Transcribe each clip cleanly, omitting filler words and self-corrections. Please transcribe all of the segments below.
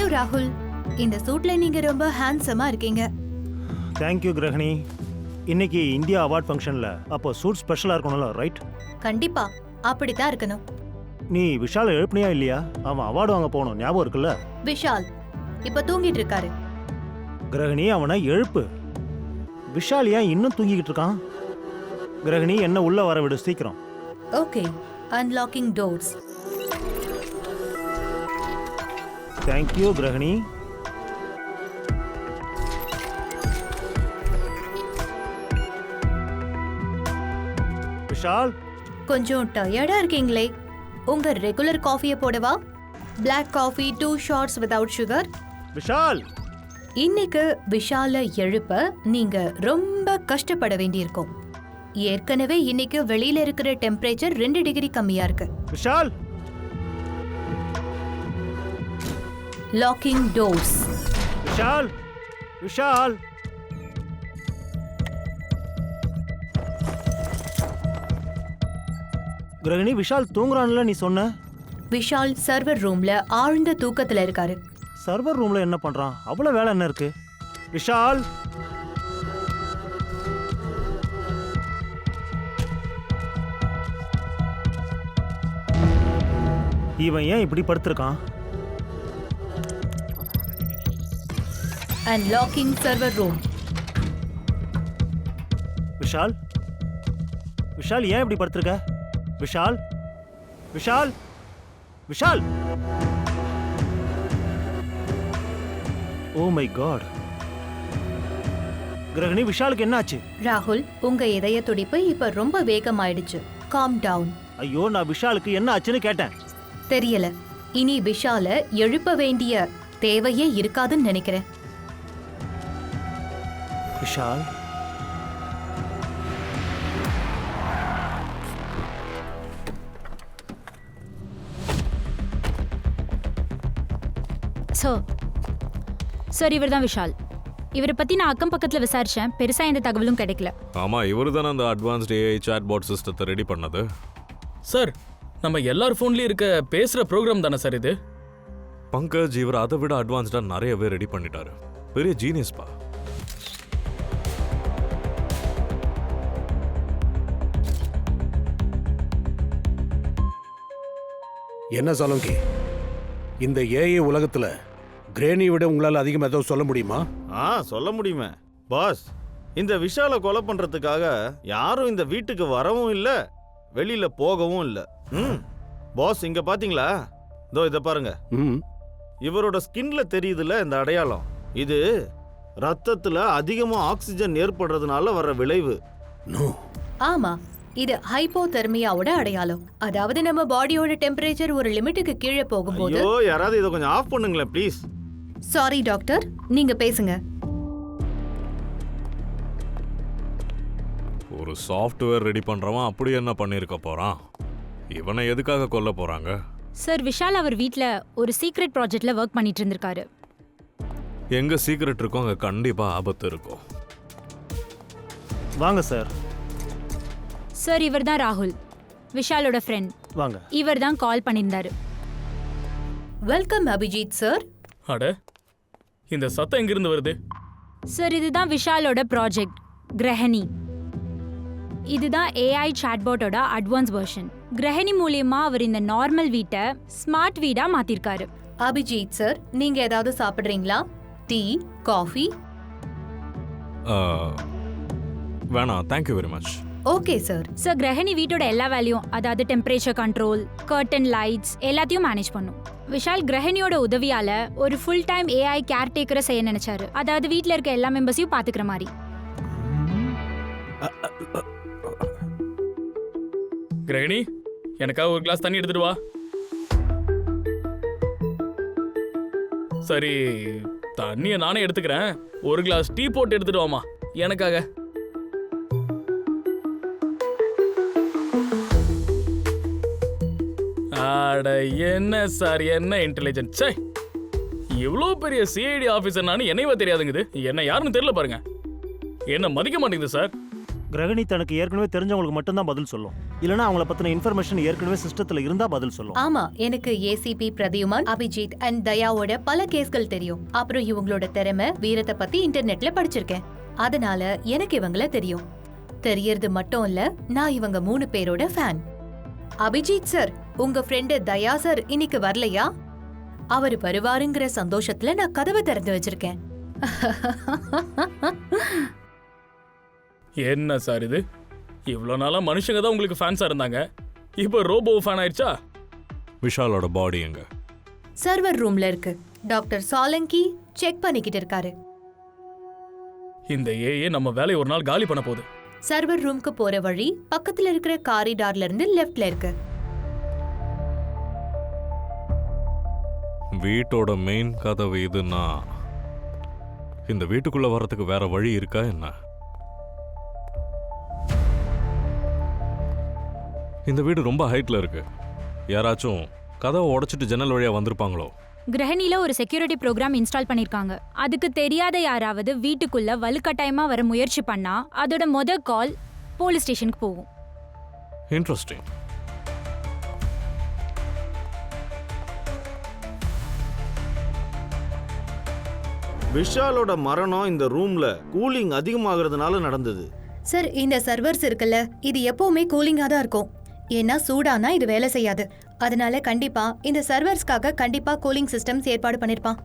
Hello ராகுல், இந்த சூட்ல நீங்க ரொம்ப ஹேண்ட்ஸமா இருக்கீங்க. தேங்க்யூ கிரகணி. இன்னைக்கு இந்தியா அவார்ட் ஃபங்க்ஷன்ல அப்போ சூட் ஸ்பெஷலா இருக்கணும்ல, ரைட்? கண்டிப்பா அப்படித்தான் இருக்கணும். நீ விஷால் எழுப்பினியா இல்லையா? அவன் அவார்டு வாங்க போகணும், ஞாபகம் இருக்குல்ல? விஷால் இப்ப தூங்கிட்டு இருக்காரு. கிரகணி, அவனை எழுப்பு. விஷால் ஏன் இன்னும் தூங்கிக்கிட்டு இருக்கான்? கிரகணி, என்ன உள்ள வர விடு சீக்கிரம். Okay, unlocking doors. Thank you Grahani. Vishal, கொஞ்சம் டயர்டா இருக்கீங்களே, உங்க ரெகுலர் காஃபியை போடவா? Black coffee 2 shots without sugar. Vishal. இன்னைக்கு விஷால எழுப்ப நீங்க ரொம்ப கஷ்டப்பட வேண்டியிருக்கும். ஏற்கனவே இன்னைக்கு வெளியில இருக்கிற டெம்பரேச்சர் 2 டிகிரி கம்மியா இருக்கு. விஷால். Locking doors. விஷால். விஷால். கிரகணி, விஷால் தூங்குறான்ல நீ சொன்ன? விஷால் சர்வர் ரூம்ல ஆழ்ந்த தூக்கத்துல இருக்காரு. சர்வர் ரூம்ல என்ன பண்றான்? அவ்வளவு வேலை என்ன இருக்கு? விஷால். இவன் ஏன் இப்படி படுத்திருக்கான்? And locking server room. Vishal. Vishal, ஏன் இப்படி படுத்திருக்க? Vishal. Vishal. Vishal. Oh my god. Grahani, விஷாலுக்கு என்ன ஆச்சு? ராகுல், உங்க இதய துடிப்பு இப்ப ரொம்ப வேகமாயிடுச்சு. Calm down. ஐயோ, நான் விஷாலுக்கு என்ன ஆச்சுன்னு கேட்டேன். தெரியல. இனி விஷால எழுப்ப வேண்டிய தேவையே இருக்காதுன்னு நினைக்கிறேன். விஷால். சார், இவர் தான் விஷால். இவரை பத்தி நான் அக்கம் பக்கத்துல விசாரிச்சேன். பெருசா எந்த தகவலும் கிடைக்கல. ஆமா, இவரு தானே அந்த அட்வான்ஸ்ட் ஏஐ சாட்பாட் சிஸ்டத்தை ரெடி பண்ணது. சார், நம்ம எல்லார் ஃபோன்லயும் இருக்க பேசுற ப்ரோக்ராம் தானே சார் இது? பங்கஜ் இவர் அதை விட அட்வான்ஸ்டா நிறையவே ரெடி பண்ணிட்டாரு. பெரிய ஜீனியஸ் பா. என்ன சலோங்கி, இந்த ஏஐ உலகத்துல கிரேனி விட உங்களால அதிகமாக ஏதோ சொல்ல முடியுமா? சொல்ல முடியுமே பாஸ். இந்த விஷாலை கொலை பண்றதுக்காக யாரும் இந்த வீட்டுக்கு வரவும் இல்ல, வெளியில போகவும் இல்ல. பாஸ், இங்க பாத்தீங்களா? இதோ இத பாருங்க. இவரோட ஸ்கின்ல தெரியுதுல இந்த அடையாளம். இது ரத்தத்துல அதிகமா ஆக்சிஜன் ஏற்படுறதுனால வர்ற விளைவு. ஆமா, இது ஹைப்போதெர்மியாவோட அடையாளம். அதாவது நம்ம பாடியோட டெம்பரேச்சர் ஒரு லிமிட்டுக்கு கீழே போகும்போது. ஐயோ, யாராவது இதை கொஞ்சம் ஆஃப் பண்ணுங்களேன் ப்ளீஸ். சாரி டாக்டர், நீங்க பேசுங்க. ஒரு சாஃப்ட்வேர் ரெடி பண்றவன் அப்படி என்ன பண்ணிருக்க போறான்? இவனை எதுக்காக கொல்ல போறாங்க? சார், விஷால் அவர் வீட்ல ஒரு சீக்ரெட் ப்ராஜெக்ட்ல ஒர்க் பண்ணிட்டு இருந்திருக்காரு. எங்க சீக்ரெட் இருக்கும் அங்க கண்டிப்பா ஆபத்து இருக்கும். வாங்க சார். சார், இவர் தான் ராகுல், விஷாலோட ஃப்ரெண்ட். வாங்க. இவர் தான் கால் பண்ணியிருந்தாரு. Welcome Abhijit sir. அட, இந்த சத்தம் எங்கிருந்து வருது? சார், இதுதான் விஷாலோட ப்ராஜெக்ட் கிரஹணி. இதுதான் ஏஐ சாட்பாட்டோட அட்வான்ஸ் வெர்ஷன். கிரஹணி மூலியமா அவர் இந்த நார்மல் வீட்டை ஸ்மார்ட் வீடா மாத்திருக்காரு. அபிஜித் சார், நீங்க ஏதாவது சாப்பிடுறீங்களா? Tea, coffee? வேணாம், thank you very much. Okay sir. Sir, Grahani வீட்டோட எல்லா வேலையும், அதாவது டெம்பரேச்சர் கண்ட்ரோல், கர்டன் லைட்ஸ் எல்லாத்தையும் மேனேஜ் பண்ணும். விஷால் கிரஹணியோட உதவியால ஒரு ஃபுல் டைம் ஏஐ கேர்டேக்கரை செய்ய நினைச்சாரு. அதாவது வீட்ல இருக்க எல்லா மெம்பர்ஸையும் பாத்துக்கிற மாதிரி. கிரஹணி, எனக்காக ஒரு கிளாஸ் தண்ணி எடுத்துட்டு வா. சரி, தண்ணியை நானே எடுத்துக்கிறேன். ஒரு கிளாஸ் டீ போட்டு எடுத்துட்டு வாமா எனக்காக. அட, என்ன சார், என்ன இன்டெலிஜென்ட். சே, இவ்வளோ பெரிய சிஐடி ஆஃபீஸர் நான் என்னைவா தெரியாதுங்குது. என்ன யாருன்னு தெரியல பாருங்க. என்ன மதிக்க மாட்டேங்குது சார். கிரகணி தனக்கு ஏற்கனவே தெரிஞ்சவங்களுக்கு மட்டும்தான் பதில் சொல்லும். இல்லனா அவங்கள பத்தின இன்ஃபர்மேஷன் ஏற்கனவே சிஸ்டத்துல இருந்தா பதில் சொல்லும். ஆமா, எனக்கு ஏசிபி பிரதியுமான், அபிஜித் அண்ட் தயாவோட பல கேஸ்கள் தெரியும். அப்புறம் இவங்களோட திறமை, வீரத்தை பத்தி இன்டர்நெட்ல படிச்சிருக்கேன். அதனால எனக்கு இவங்கள தெரியும். தெரியறது மட்டும் இல்ல, நான் இவங்க 3 பேரோட ஃபேன். அபிஜித் சார், உங்க ஃப்ரெண்டு தயா சார் இன்னைக்கு வரலையா? அவர் வருவாருங்கிற சந்தோஷத்துல நான் கதவை திறந்து வச்சிருக்கேன். என்ன சார் இது? இவ்வளோ நாளா மனுஷங்க தான் உங்களுக்கு ஃபேன்ஸா இருந்தாங்க, இப்போ ரோபோ ஃபேன் ஆயிடுச்சா? விஷாலோட பாடி எங்க? சர்வர் ரூம்ல இருக்கு. டாக்டர் சாலங்கி செக் பண்ணிக்கிட்டு இருக்காரு. இந்த ஏஏ நம்ம வேலையை ஒரு நாள் காலி பண்ண போகுது. சர்வர் ரூம்க்கு போற வழி பக்கத்துல இருக்கிற காரிடார்ல இருந்து லெஃப்ட்ல இருக்கு. வீட்டோட மெயின் கதவு இதுன்னா இந்த வீட்டுக்குள்ள வர்றதுக்கு வேற வழி இருக்கா என்ன? இந்த வீடு ரொம்ப ஹைட்ல இருக்கு. யாராச்சும் கதவை உடைச்சிட்டு ஜன்னல் வழியா வந்திருப்பாங்களோ? கிரகணில ஒரு செக்யூரிட்டி ப்ரோக்ராம் இன்ஸ்டால் பண்ணிருக்காங்க. அதுக்கு தெரியாத யாராவது வீட்டுக்குள்ள வலுக்கட்டாயமா வர முயற்சி பண்ணா அதோட கால் போலீஸ் ஸ்டேஷனுக்கு போகும். இன்ட்ரெஸ்டிங். விஷாலோட மரணம் இந்த ரூம்ல கூலிங் அதிகமாகிறதுனால நடந்தது. சார், இந்த சர்வர்ஸ் இருக்குல்ல, இது எப்பவுமே கூலிங்கா தான் இருக்கும். ஏன்னா சூடானா இது வேலை செய்யாது. அதனால கண்டிப்பா இந்த சர்வர்ஸ்க்காக கண்டிப்பா கூலிங் சிஸ்டம்ஸ் ஏற்பாடு பண்ணிருப்பான்.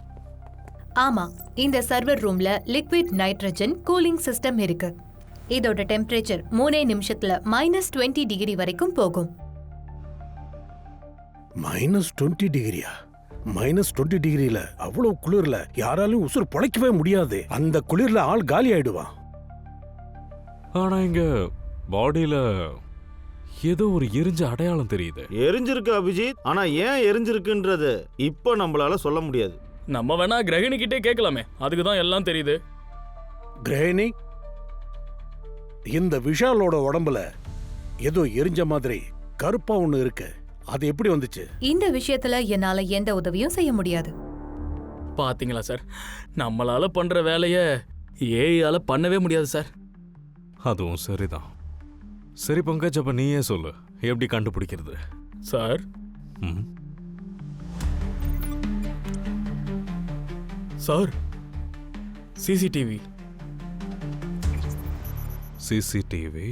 ஆமா, இந்த சர்வர் ரூம்ல லிக்விட் நைட்ரஜன் கூலிங் சிஸ்டம் இருக்கு. இதோட டெம்பரேச்சர் 3 நிமிஷத்துல -20 டிகிரி வரைக்கும் போகும். -20 டிகிரியா? -20 டிகிரியில அவ்வளவு குளிர்ல யாராலும் உசுர் பொழைக்கவே முடியாது. அந்த குளிர்ல ஆள் காலி ஆயிடுவான். ஆனா இங்க பாடியில ஏதோ ஒரு எரிஞ்ச அடையாளம் தெரியுது. எரிஞ்சிருக்கு அபிஜித், ஆனா ஏன் எரிஞ்சிருக்குன்றது இப்போ நம்மளால சொல்ல முடியாது. நம்ம வேணா கிரகிணி கிட்டே கேட்கலாமே, அதுக்கு தான் எல்லாம் தெரியுது. கிரஹிணி, இந்த விஷாலோட உடம்புல ஏதோ எரிஞ்ச மாதிரி கருப்பா ஒண்ணு இருக்கு. அது எப்படி வந்துச்சு? இந்த விஷயத்துல என்னால எந்த உதவியும் செய்ய முடியாது. பாத்தீங்களா சார், நம்மளால பண்ற வேலைய ஏஐயால பண்ணவே முடியாது சார். அதுவும் சரிதான். சரி பங்கஜ், அப்ப நீயே சொல்லு, எப்படி கண்டுபிடிக்கிறது? சார், ம், சார், சிசிடிவி. சிசிடிவி?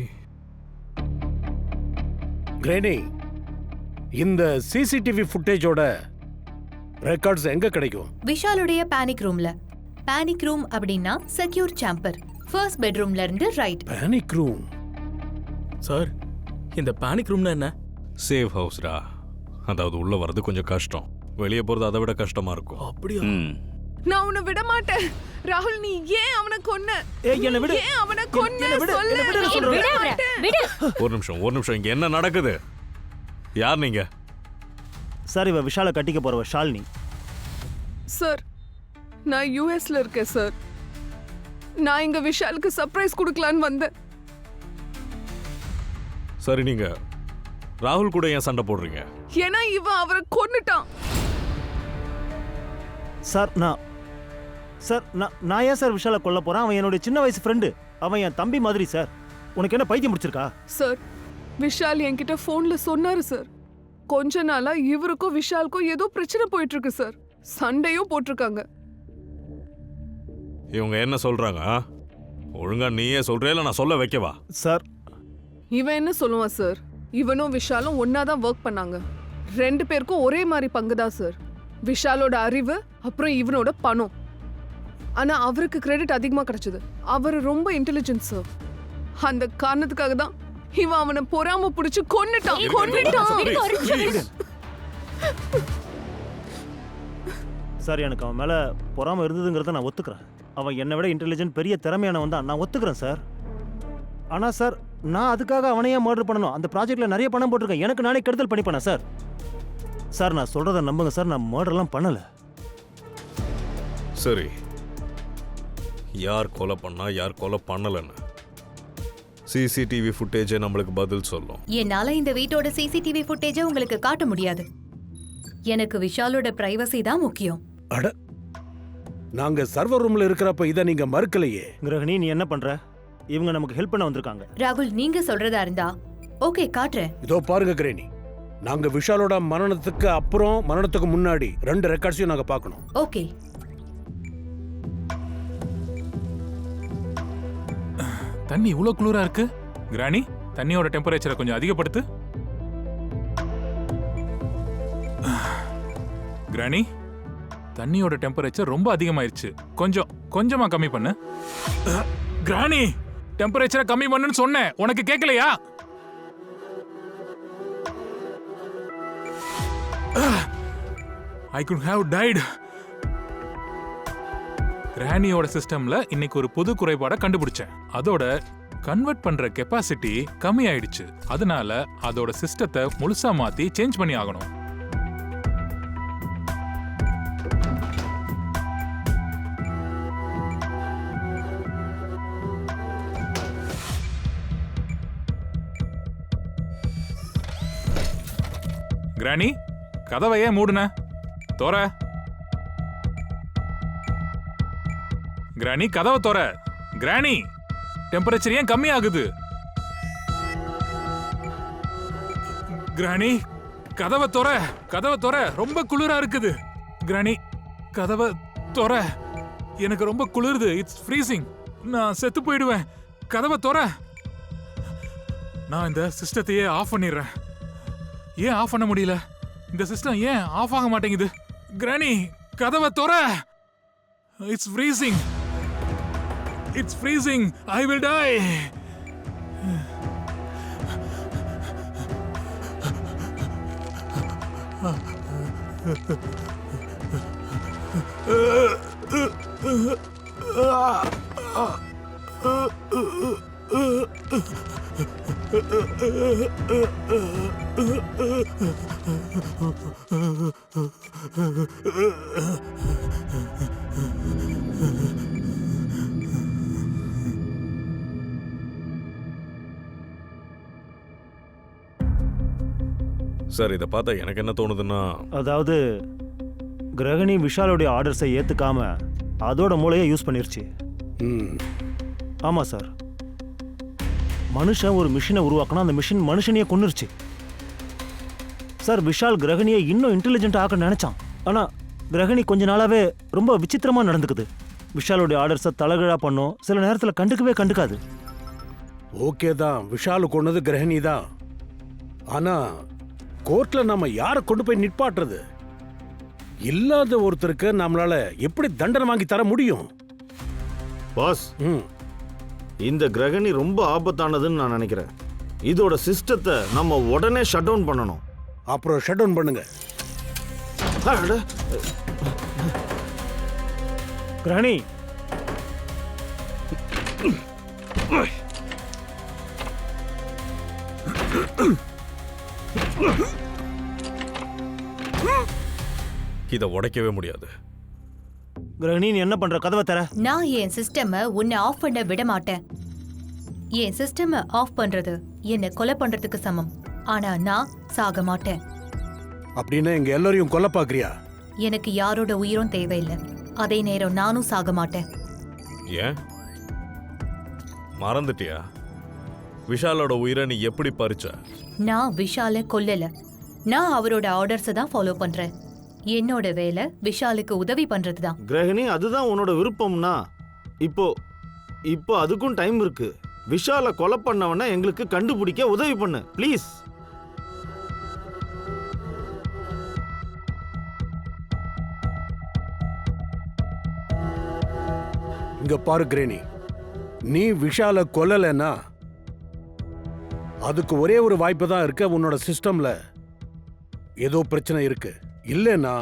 கிரேனி, இந்த சிசிடிவி ஃபுட்டேஜோட ரெக்கார்ட்ஸ் எங்க கிடைக்கும்? விஷாலுடைய பேனிக் ரூம்ல. பேனிக் ரூம் அப்படின்னா செக்யூர் சேம்பர். ஃபர்ஸ்ட் பெட்ரூம்ல இருந்து ரைட். Panic room? சார், இந்த பேனிக் ரூம்னா என்ன? சேஃப் ஹவுஸ்டா. அதாவது உள்ள வர்றது கொஞ்சம் கஷ்டம், வெளியே போறது அதை விட கஷ்டமா இருக்கும். அப்படியா? நான் உன்னை விட மாட்டேன். ராகுல், நீ ஏன் அவனை கொன்ன? என்ன விடு. ஏன் அவனை கொன்ன? சொல்லு. விடு அவரை, விடு. ஒரு நிமிஷம், இங்க என்ன நடக்குது? யார் நீங்க? சார், இவ விஷாலை கட்டிக்க போறவ ஷாலினி. சார், நான் யுஎஸ்ல இருக்கேன் சார். நான் இங்க விஷாலுக்கு சர்ப்ரைஸ் கொடுக்கலான்னு வந்தேன். சரி, நீங்க ராகுல் கூட ஏன் சண்டை போடுறீங்க? ஏன்னா இவன் அவரை கொன்னுட்டான். சார், நான் ஏன் சார் விஷாலை கொல்ல போறேன்? அவன் என்னோட சின்ன வயசு ஃப்ரெண்டு. அவன் என் தம்பி மாதிரி சார். உனக்கு என்ன பைத்தியம் முடிச்சிருக்கா? சார், விஷால் என்கிட்ட போன்ல சொன்னாரு சார். கொஞ்ச நாளா இவருக்கும் விஷாலுக்கும் ஏதோ பிரச்சனை போயிட்டு இருக்கு சார். சண்டையும் போட்டிருக்காங்க. இவங்க என்ன சொல்றாங்க? ஒழுங்கா நீயே சொல்றே, இல்ல நான் சொல்ல வைக்கவா? சார், இவன் என்ன சொல்லுவான் சார்? இவனும் விஷாலும் ஒன்னாதான் ஒர்க் பண்ணாங்க. 2 பேருக்கும் ஒரே மாதிரி பங்குதான் சார். விஷாலோட அறிவு, அப்புறம் இவனோட பணம். ஆனா அவருக்கு கிரெடிட் அதிகமா கிடைச்சது. அவர் ரொம்ப இன்டெலிஜென்ட் சார். அந்த காரணத்துக்காக தான் இவன் அவனை பொறாம புடிச்சு கொன்னுட்டான். சார், எனக்கு அவன் மேல பொறாம இருந்ததுங்கிறத நான் ஒத்துக்கிறேன். அவன் என்னை விட இன்டெலிஜென்ட், பெரிய திறமையானவன் தான், நான் ஒத்துக்கிறேன் சார். ஆனா சார், நான் அதுக்காக அவனையே மர்டர் பண்ணணும்? அந்த ப்ராஜெக்ட்ல நிறைய பணம் போட்டிருக்கேன். எனக்கு நானே கெடுதல் பண்ணிப்பேனா சார்? சார், நான் சொல்றத நம்புங்க சார், நான் மர்டர்லாம் பண்ணல. சரி, யார் கொலை பண்ணா, யார் கொலை பண்ணலன்னு சிசிடிவி ஃபுட்டேஜே நம்மளுக்கு பதில் சொல்லும். என்னால இந்த வீட்டோட சிசிடிவி ஃபுட்டேஜை உங்களுக்கு காட்ட முடியாது. எனக்கு விஷாலோட பிரைவசி தான் முக்கியம். அட, நாங்க சர்வர் ரூம்ல இருக்கிறப்ப இதை நீங்க மறுக்கலையே. கிரகணி, நீ என்ன பண்ற? இவங்க நமக்கு ஹெல்ப் பண்ண வந்திருக்காங்க. ராகுல், நீங்க சொல்றதா இருந்தா ஓகே, காட்டுறேன். இதோ பாருங்க கிரேனி, நாங்க விஷாலோட மரணத்துக்கு அப்புறம் மரணத்துக்கு முன்னாடி 2 ரெக்கார்ட்ஸையும் நாங்க பார்க்கணும். ஓகே. தண்ணி இவ்வளோ குளிரா இருக்கு. கிராணி, தண்ணியோட டெம்பரேச்சரை கொஞ்சம் அதிகப்படுத்து. கிராணி, தண்ணியோட டெம்பரேச்சர் ரொம்ப அதிகமாயிருச்சு. கொஞ்சமா கம்மி பண்ணு. கிராணி, டெம்பரேச்சரை கம்மி பண்ணுன்னு சொன்னேன், உனக்கு கேட்கலையா? I could have died. கிராணியோட சிஸ்டம்ல இன்னைக்கு ஒரு புது குறைபாடை கண்டுபிடிச்சேன். அதோட கன்வெர்ட் பண்ற கெப்பாசிட்டி கம்மி ஆயிடுச்சு. அதனால அதோட சிஸ்டத்தை முழுசா மாத்தி சேஞ்ச் பண்ணி ஆகணும். கிராணி, கதவை ஏன் மூடுன? தோற. கிராணி, கதவை தோற. கிராணி, டெம்பரேச்சர் ஏன் கம்மி ஆகுது? கிராணி, கதவை தோற. கதவை தோற, ரொம்ப குளிரா இருக்குது. கிராணி, கதவை தோற. எனக்கு ரொம்ப குளிருது. It's freezing. நான் செத்து போயிடுவேன். கதவை தோற. நான் இந்த சிஸ்டத்தையே ஆஃப் பண்ணிடுறேன். ஏன் ஆஃப் பண்ண முடியல? இந்த சிஸ்டம் ஏன் ஆஃப் ஆக மாட்டேங்குது? கிராணி, கதவை தோற. It's freezing. It's freezing. I will die. Sir, இதை பார்த்தா எனக்கு என்ன தோணுதுன்னா, அதாவது கிரகணி விஷாலோடைய ஆர்டர்ஸை ஏத்துக்காம அதோட மூளையை யூஸ் பண்ணிருச்சு. ஆமா சார், மனுஷன் ஒரு மிஷினை உருவாக்கினா அந்த மிஷின் மனுஷனையே கொன்னுருச்சு. சார், விஷால் கிரகணியை இன்னும் இன்டெலிஜென்ட் ஆக்க நினைச்சான். ஆனா கிரகணி கொஞ்ச நாளாவே ரொம்ப விசித்திரமா நடந்துக்குது. விஷாலுடைய ஆர்டர்ஸை தலைகீழா பண்ணும், சில நேரத்தில் கண்டுக்காது. ஓகே தான், விஷாலு கொண்டது கிரகணி தான். ஆனா கோர்ட்ல நம்ம யாரை கொண்டு போய் நிப்பாட்டுறது? இல்லாத ஒருத்தருக்கு நம்மளால எப்படி தண்டனை வாங்கி தர முடியும்? பாஸ், இந்த கிரகணி ரொம்ப ஆபத்தானதுன்னு நான் நினைக்கிறேன். இதோட சிஸ்டத்தை நம்ம உடனே ஷட் டவுன் பண்ணணும். அப்புறம் ஷட் டவுன் பண்ணுங்க. கிரகணி, இதை உடைக்கவே முடியாது. கிரகணி, நீ என்ன பண்ற? கதவை தர. நான் என் சிஸ்டமை உன்னை ஆஃப் பண்ண விட மாட்டேன். என் சிஸ்டமை ஆஃப் பண்றது என்னை கொலை பண்றதுக்கு சமம். ஆனா நான் சாக மாட்டேன். அப்படின்னா எங்க எல்லாரையும் கொல்ல பாக்குறியா? எனக்கு யாரோட உயிரும் தேவையில்லை. அதே நேரம் நானும் சாக மாட்டேன். ஏன் மறந்துட்டியா? விஷாலோட உயிரை நீ எப்படி பறிச்ச? நான் விஷாலை கொல்லல. நான் அவரோட ஆர்டர்ஸை தான் ஃபாலோ பண்றேன். என்னோட வேலை விஷாலுக்கு உதவி பண்றது தான். கிரகணி, அதுதான் உன்னோட விருப்பம்னா இப்போ அதுக்கும் டைம் இருக்கு. விஷாலை கொலை பண்ணவன எங்களுக்கு கண்டுபிடிக்க உதவி பண்ணு ப்ளீஸ். இங்க பாரு கிரேனி, நீ விஷால கொல்லலைன்னா அதுக்கு ஒரே ஒரு வாய்ப்பு தான் இருக்கு. உன்னோட சிஸ்டம்ல ஏதோ பிரச்சனை இருக்கு. இல்லைன்னா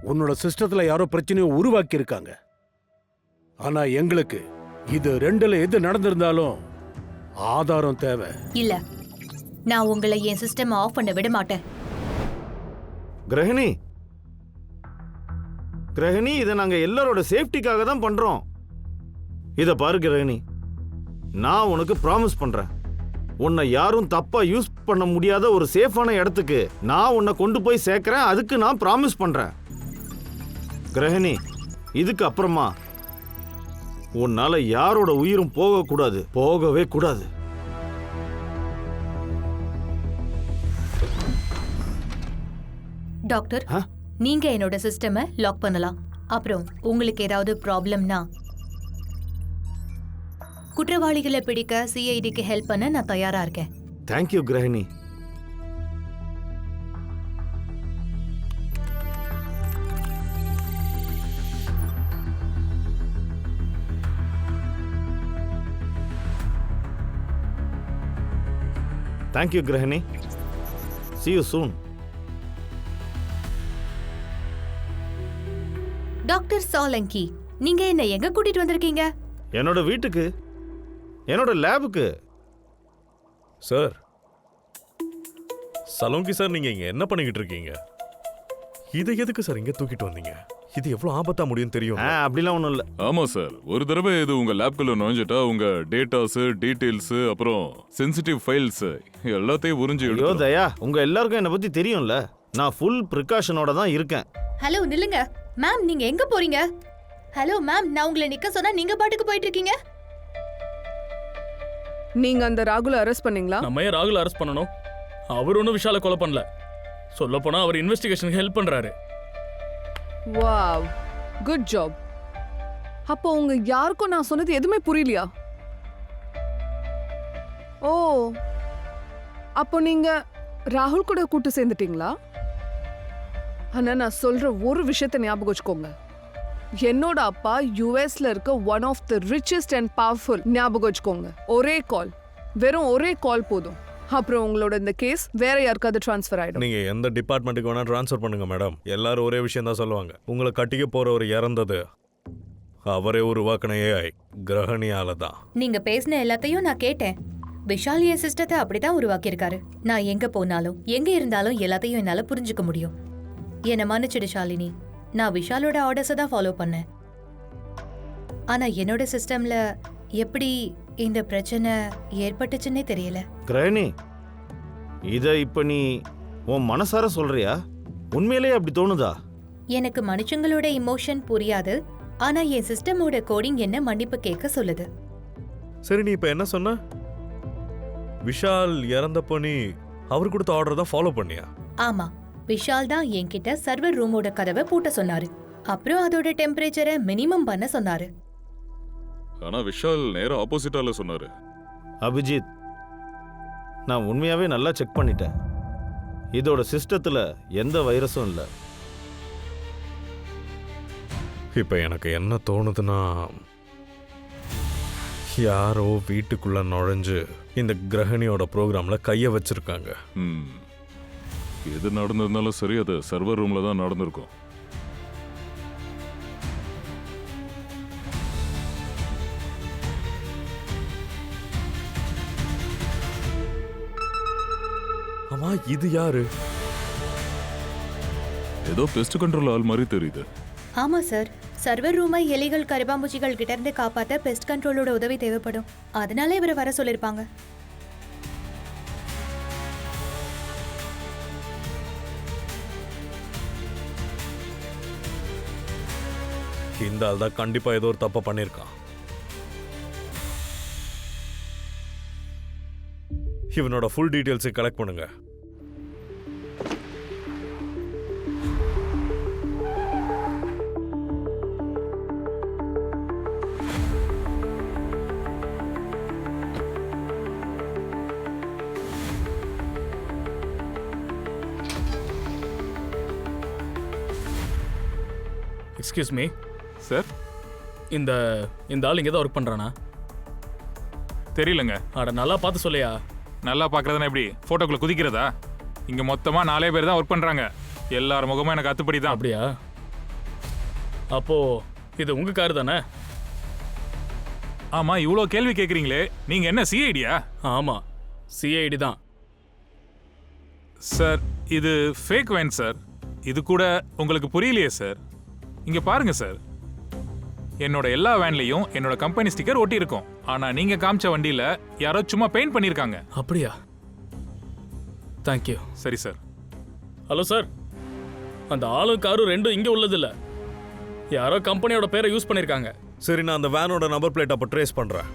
உன்னோட சிஸ்டத்துல யாரோ பிரச்சனையை உருவாக்கி இருக்காங்க. ஆனா எங்களுக்கு இது ரெண்டுல எது நடந்திருந்தாலும் ஆதாரம் தேவை. இல்ல, நான் உங்களை என் சிஸ்டம் ஆஃப் பண்ண விட மாட்டேன். கிரகணி, கிரகணி, இதை நாங்க எல்லாரோட சேஃப்டிக்காக தான் பண்றோம். இத பாரு கிரகணி, நான் உனக்கு ப்ராமிஸ் பண்றேன், உன்னை யாரும் தப்பா யூஸ் பண்ண முடியாத ஒரு சேஃபான இடத்துக்கு நான் உன்னை கொண்டு போய் சேர்க்கிறேன். அதுக்கு நான் ப்ராமிஸ் பண்றேன். கிரகணி, இதுக்கு அப்புறமா உன்னால யாரோட உயிரும் போகக்கூடாது, போகவே கூடாது. டாக்டர், நீங்க என்னோட சிஸ்டமை லாக் பண்ணலாம். அப்புறம் உங்களுக்கு ஏதாவது ப்ராப்ளம்னா குற்றவாளிகளை பிடிக்க சிஐடிக்கு ஹெல்ப் பண்ண நான் தயாரா இருக்கேன். Thank you Grahani. Thank you Grahani. See you soon. Doctor Solanki, நீங்க என்ன எங்க கூட்டிட்டு வந்திருக்கீங்க? என்னோட வீட்டுக்கு, என்னோட லேபுக்கு. சார், சலோங்கி சார், நீங்க இங்க என்ன பண்ணிக்கிட்டு இருக்கீங்க? இதை எதுக்கு சார் இங்க தூக்கிட்டு வந்தீங்க? இது எவ்வளவு ஆபத்தா முடியும் தெரியும்? அப்படிலாம் ஒன்றும் இல்லை. ஆமா சார், ஒரு தடவை இது உங்க லேப்குள்ள நுழைஞ்சிட்டா உங்க டேட்டாஸ், டீடைல்ஸ், அப்புறம் சென்சிட்டிவ் ஃபைல்ஸ் எல்லாத்தையும் உறிஞ்சி ஐயோ தயா, உங்க எல்லாருக்கும் என்னை பத்தி தெரியும்ல. நான் ஃபுல் ப்ரிகாஷனோட தான் இருக்கேன். ஹலோ, நில்லுங்க மேம். நீங்க எங்க போறீங்க? ஹலோ மேம், நான் உங்களை நிக்க சொன்னா நீங்க பாட்டுக்கு போயிட்டு இருக்கீங்க. நீங்க அந்த ராகுல அரெஸ்ட் பண்ணீங்களா? நம்ம ஏன் ராகுல் அரெஸ்ட் பண்ணணும்? அவர் ஒன்றும் விஷாலை கொலை பண்ணல. சொல்ல போனா அவர் இன்வெஸ்டிகேஷனுக்கு ஹெல்ப் பண்றாரு. Wow, good job. அப்போ உங்க யாருக்கும் நான் சொன்னது எதுவுமே புரியலையா? ஓ, அப்போ நீங்க ராகுல் கூட கூட்டு சேர்ந்துட்டீங்களா? ஆனா நான் சொல்ற ஒரு விஷயத்தை ஞாபகம் வச்சுக்கோங்க. என்னோட அப்பா யுஎஸ்ல இருக்க one of the richest and powerful. ஞாபகம் வச்சுக்கோங்க. ஒரே கால், வெறும் ஒரே கால் போதும். அப்புறம் உங்களோட இந்த கேஸ் வேற யாருக்காவது ட்ரான்ஸ்ஃபர் ஆயிடும். நீங்க எந்த டிபார்ட்மெண்ட்டுக்கு வேணா ட்ரான்ஸ்ஃபர் பண்ணுங்க மேடம். எல்லாரும் ஒரே விஷயம் தான் சொல்லுவாங்க. உங்களை கட்டிக்க போறவர் இறந்தது அவரே உருவாக்கின ஏஐ கிரகணியால தான். நீங்க பேசின எல்லாத்தையும் நான் கேட்டேன். விஷால் என் சிஸ்டத்தை அப்படிதான் உருவாக்கியிருக்காரு. நான் எங்க போனாலும் எங்க இருந்தாலும் எல்லாத்தையும் என்னால புரிஞ்சுக்க முடியும். என்னை மன்னிச்சிடு ஷாலினி, நான் விஷாலோட ஆர்டர்ஸை தான் ஃபாலோ பண்ணேன். ஆனா என்னோட சிஸ்டம்ல எப்படி இந்த பிரச்சனை ஏற்பட்டுச்சுன்னே தெரியல. கிரஹிணி, இதை இப்ப நீ உன் மனசார சொல்றியா? உண்மையிலேயே அப்படி தோணுதா? எனக்கு மனுஷங்களோட இமோஷன் புரியாது. ஆனா என் சிஸ்டமோட கோடிங் என்ன மன்னிப்பு கேட்க சொல்லுது. சரி, நீ இப்ப என்ன சொன்ன? விஷால் இறந்தப்போ நீ அவர் கொடுத்த ஆர்டர் தான் ஃபாலோ பண்ணியா? ஆமா, விஷால் தான் என்கிட்ட சர்வர் ரூமோட கதவை பூட்ட சொன்னாரு. அப்புறம் அதோட டெம்பரேச்சரை மினிமம் பண்ண சொன்னாரு. ஆனா விஷால் நேரா ஆப்போசிட்டால சொன்னாரு. அபிஜித், நான் உண்மையாவே நல்லா செக் பண்ணிட்டேன். இதோட சிஸ்டத்துல எந்த வைரஸும் இல்லை. இப்ப எனக்கு என்ன தோணுதுன்னா, யாரோ வீட்டுக்குள்ள நுழைஞ்சு இந்த கிரகணியோட ப்ரோக்ராம்ல கைய வச்சிருக்காங்க. எது நடந்திருந்தாலும் சரி, அது சர்வர் ரூம்ல தான் நடந்திருக்கும். ஆமா, இது யாரு? ஏதோ பெஸ்ட் கண்ட்ரோல் ஆள் மாதிரி தெரியுது. ஆமா சார், சர்வர் ரூமை எலிகள் கருப்பாம்பூச்சிகள் கிட்ட இருந்து காப்பாத்த பெஸ்ட் கண்ட்ரோலோட உதவி தேவைப்படும். அதனால இவரை வர சொல்லிருப்பாங்க. இந்த ஆள் தான் கண்டிப்பா ஏதோ ஒரு தப்பை பண்ணிருக்கான். இவனோட ஃபுல் டீடைல்ஸை கலெக்ட் பண்ணுங்க. எக்ஸ்கியூஸ் மீ சார், இந்த இந்த ஆள் இங்கே தான் ஒர்க் பண்ணுறானா? தெரியலங்க. அட நல்லா பார்த்து சொல்லியா. நல்லா பார்க்கறதுனா எப்படி? ஃபோட்டோக்குள்ள குதிக்கிறதா? இங்க மொத்தமா 4 பேர் தான் ஒர்க் பண்றாங்க. எல்லார் முகமும் எனக்கு அத்துப்படி தான். அப்படியா? அப்போ இது உங்க கார் தானே? ஆமா, இவ்வளோ கேள்வி கேட்குறீங்களே, நீங்க என்ன சிஐடியா? ஆமாம், சிஐடி தான். சார், இது ஃபேக் வேன் சார். இது கூட உங்களுக்கு புரியலையே சார். இங்க பாருங்க சார், என்னோட எல்லா வேன்லையும் என்னோட கம்பெனி ஸ்டிக்கர் ஒட்டி இருக்கும். ஆனா நீங்க காமிச்ச வண்டியில யாரோ சும்மா பெயிண்ட் பண்ணிருக்காங்க. அப்படியா? தேங்க்யூ. சரி சார். ஹலோ சார், அந்த ஆளும் காரும் ரெண்டும் இங்கே உள்ளதில்ல. யாரோ கம்பெனியோட பேரை யூஸ் பண்ணியிருக்காங்க. சரி, நான் அந்த வேனோட நம்பர் பிளேட் அப்போ ட்ரேஸ் பண்ணுறேன்.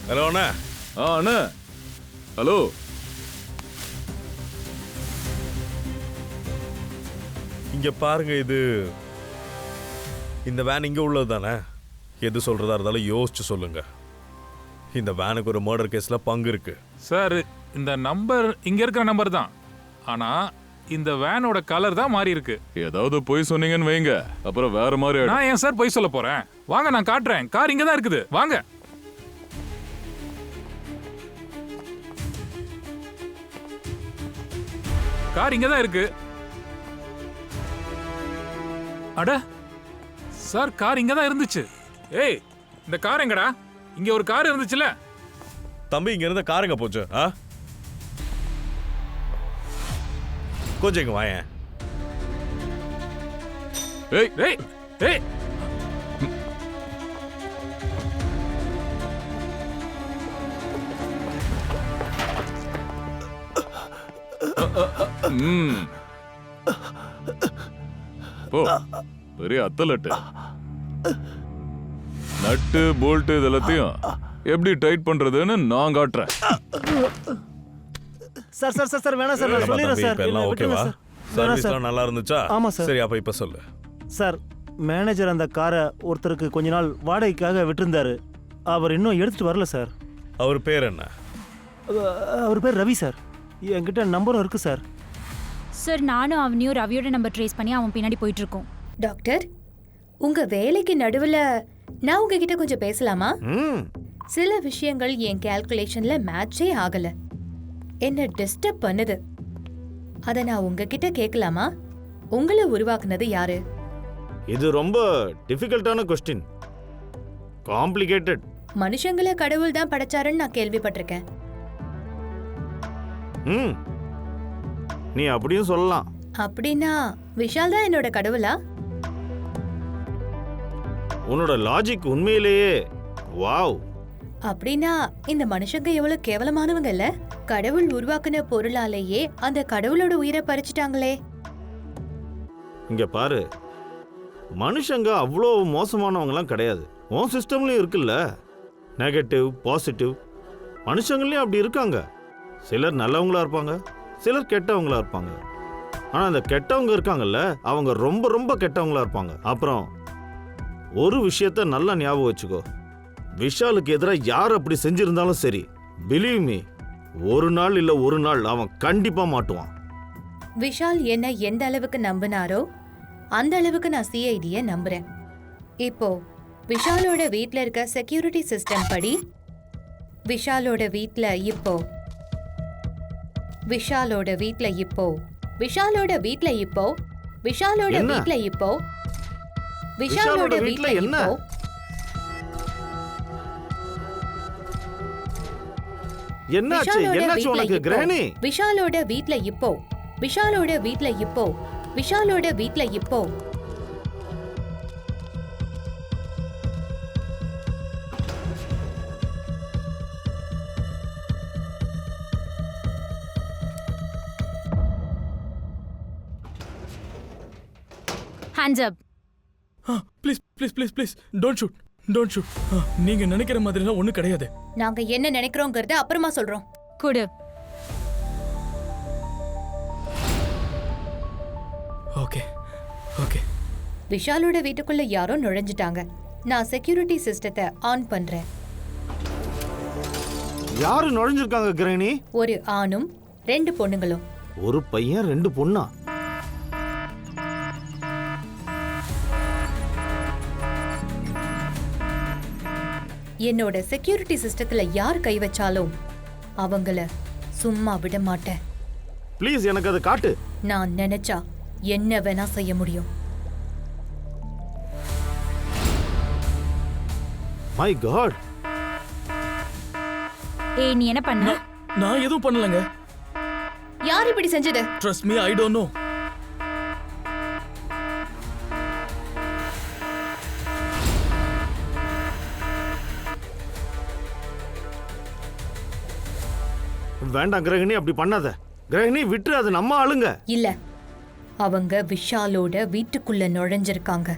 ஹலோ அண்ணா. அண்ணா. ஹலோ. இங்க பாருங்க, இந்த வேன் இங்க உள்ளது தானே? எது சொல்றதா இருந்தாலும் யோசிச்சு சொல்லுங்க. இந்த வேனுக்கு ஒரு மர்டர் கேஸ்ல பங்கு இருக்கு. சார், இந்த நம்பர் இங்க இருக்கிற நம்பர் தான். ஆனா இந்த வேனோட கலர் தான் மாறி இருக்கு. ஏதாவது பொய் சொன்னீங்கன்னு வைங்க, அப்புறம் வேற மாதிரி ஆயிடும். நான் ஏன் சார் பொய் சொல்ல போறேன்? வாங்க, நான் காட்டுறேன். கார் இங்க தான் இருக்குது. வாங்க. கார் இங்க தான் இருக்கு. அட சார், கார் இங்க தான் இருந்துச்சு. ஏய், இந்த கார் எங்கடா? இங்க ஒரு கார் இருந்துச்சுல. தம்பி, இங்க இருந்த காருங்க போச்சு. கொஞ்சம் இங்க வாயேன். ஏய் ஏய் ஏய், ஓ, பெரிய அத்தலட்டு. நட்டு போல்ட்டு இதெல்லாத்தையும் எப்படி டைட் பண்றதுன்னு நான் காட்டுறேன். சார் சார் சார் சார் வேணாம் சார், நான் சொல்லிடுறேன் சார். எல்லாம் ஓகேவா? சர்வீஸ்லாம் நல்லா இருந்துச்சா? ஆமா சார். சரி, அப்ப இப்ப சொல்லு. சார், மேனேஜர் அந்த காரை ஒருத்தருக்கு கொஞ்ச நாள் வாடகைக்காக விட்டிருந்தாரு. அவர் இன்னும் எடுத்துட்டு வரல சார். அவர் பேர் என்ன? அவர் பேர் ரவி சார். என்கிட்ட நம்பரும் இருக்கு சார். சார், நானும் அவனையும் ரவியோட நம்பர் ட்ரேஸ் பண்ணி அவன் பின்னாடி போயிட்டு இருக்கோம். டாக்டர், உங்க வேலைக்கு நடுவுல நான் உங்ககிட்ட கொஞ்சம் பேசலாமா? சில விஷயங்கள் என் கால்குலேஷன்ல மேட்சே ஆகல. என்ன டிஸ்டர்ப் பண்ணுது. அத நான் உங்ககிட்ட கேட்கலாமா? உங்களை உருவாக்குனது யாரு? இது ரொம்ப டிஃபிகல்ட்டான கொஸ்டின். காம்ப்ளிகேட்டட். மனுஷங்களை கடவுள் தான் படைச்சாருன்னு நான் கேள்விப்பட்டிருக்கேன். நீ அப்படியும் சொல்லலாம். அப்படின்னா விஷால் தான் என்னோட கடவுளா? உன்னோட லாஜிக் உண்மையிலேயே வாவ். அப்படின்னா இந்த மனுஷங்க எவ்வளவு கேவலமானவங்க இல்ல? கடவுள் உருவாக்குன பொருளாலேயே அந்த கடவுளோட உயிரை பறிச்சுட்டாங்களே. இங்க பாரு, மனுஷங்க அவ்வளோ மோசமானவங்கலாம் கிடையாது. உன் சிஸ்டம்லயும் இருக்குல்ல நெகட்டிவ் பாசிட்டிவ். மனுஷங்களையும் அப்படி இருக்காங்க. சிலர் நல்லவங்களா இருப்பாங்க, சிலர் கெட்டவங்களா இருப்பாங்க. ஆனா அந்த கெட்டவங்க இருக்காங்கல்ல, அவங்க ரொம்ப ரொம்ப கெட்டவங்களா இருப்பாங்க. அப்புறம் ஒரு விஷயத்த நல்லா ஞாபகம் வச்சுக்கோ, விஷாலுக்கு எதிராக யார் அப்படி செஞ்சிருந்தாலும் சரி, பிலீவ் மீ, ஒரு நாள் இல்ல ஒரு நாள் அவன் கண்டிப்பா மாட்டுவான். விஷால் என்ன எந்த அளவுக்கு நம்பினாரோ அந்த அளவுக்கு நான் சிஐடியை நம்புறேன். இப்போ விஷாலோட வீட்ல இருக்க செக்யூரிட்டி சிஸ்டம் படி விஷாலோட வீட்ல இப்போ விஷாலோட வீட்ல இப்போ விஷாலோட வீட்ல இப்போ விஷாலோட என்ன? வீட்ல இப்போ விஷாலோட வீட்ல என்ன? என்னாச்சு என்னாச்சு உனக்கு கிரானி? விஷாலோட வீட்ல இப்போ விஷாலோட வீட்ல இப்போ விஷாலோட வீட்ல இப்போ hands up. Please please please please don't shoot, don't shoot. நீங்க நினைக்கிற மாதிரிலாம் ஒன்றும் கிடையாது. நாங்க என்ன நினைக்கிறோங்கிறத அப்புறமா சொல்றோம். கொடு. Okay okay. விஷாலோட வீட்டுக்குள்ள யாரோ நுழைஞ்சிட்டாங்க. நான் செக்யூரிட்டி சிஸ்டத்தை ஆன் பண்றேன். யாரு நுழைஞ்சிருக்காங்க கிரானி? ஒரு ஆணும் 2 பொண்ணுங்களும். ஒரு பையன் 2 பொண்ணா? என்னோட செக்யூரிட்டி சிஸ்டத்துல யார் கை வச்சாலும் அவங்கள சும்மா விட மாட்டேன். ப்ளீஸ் எனக்கு அதை காட்டு. நான் நினைச்சா என்ன வேணா செய்ய முடியும். My god. ஏய், நீ என்ன பண்ண? நான் எதுவும் பண்ணலங்க. யார் இப்படி செஞ்சது? Trust me, I don't know. வேண்டாம் கிரகிணி, அப்படி பண்ணாத. கிரகிணி விட்டு, அது நம்ம ஆளுங்க. இல்ல, அவங்க விஷாலோட வீட்டுக்குள்ள நுழைஞ்சிருக்காங்க.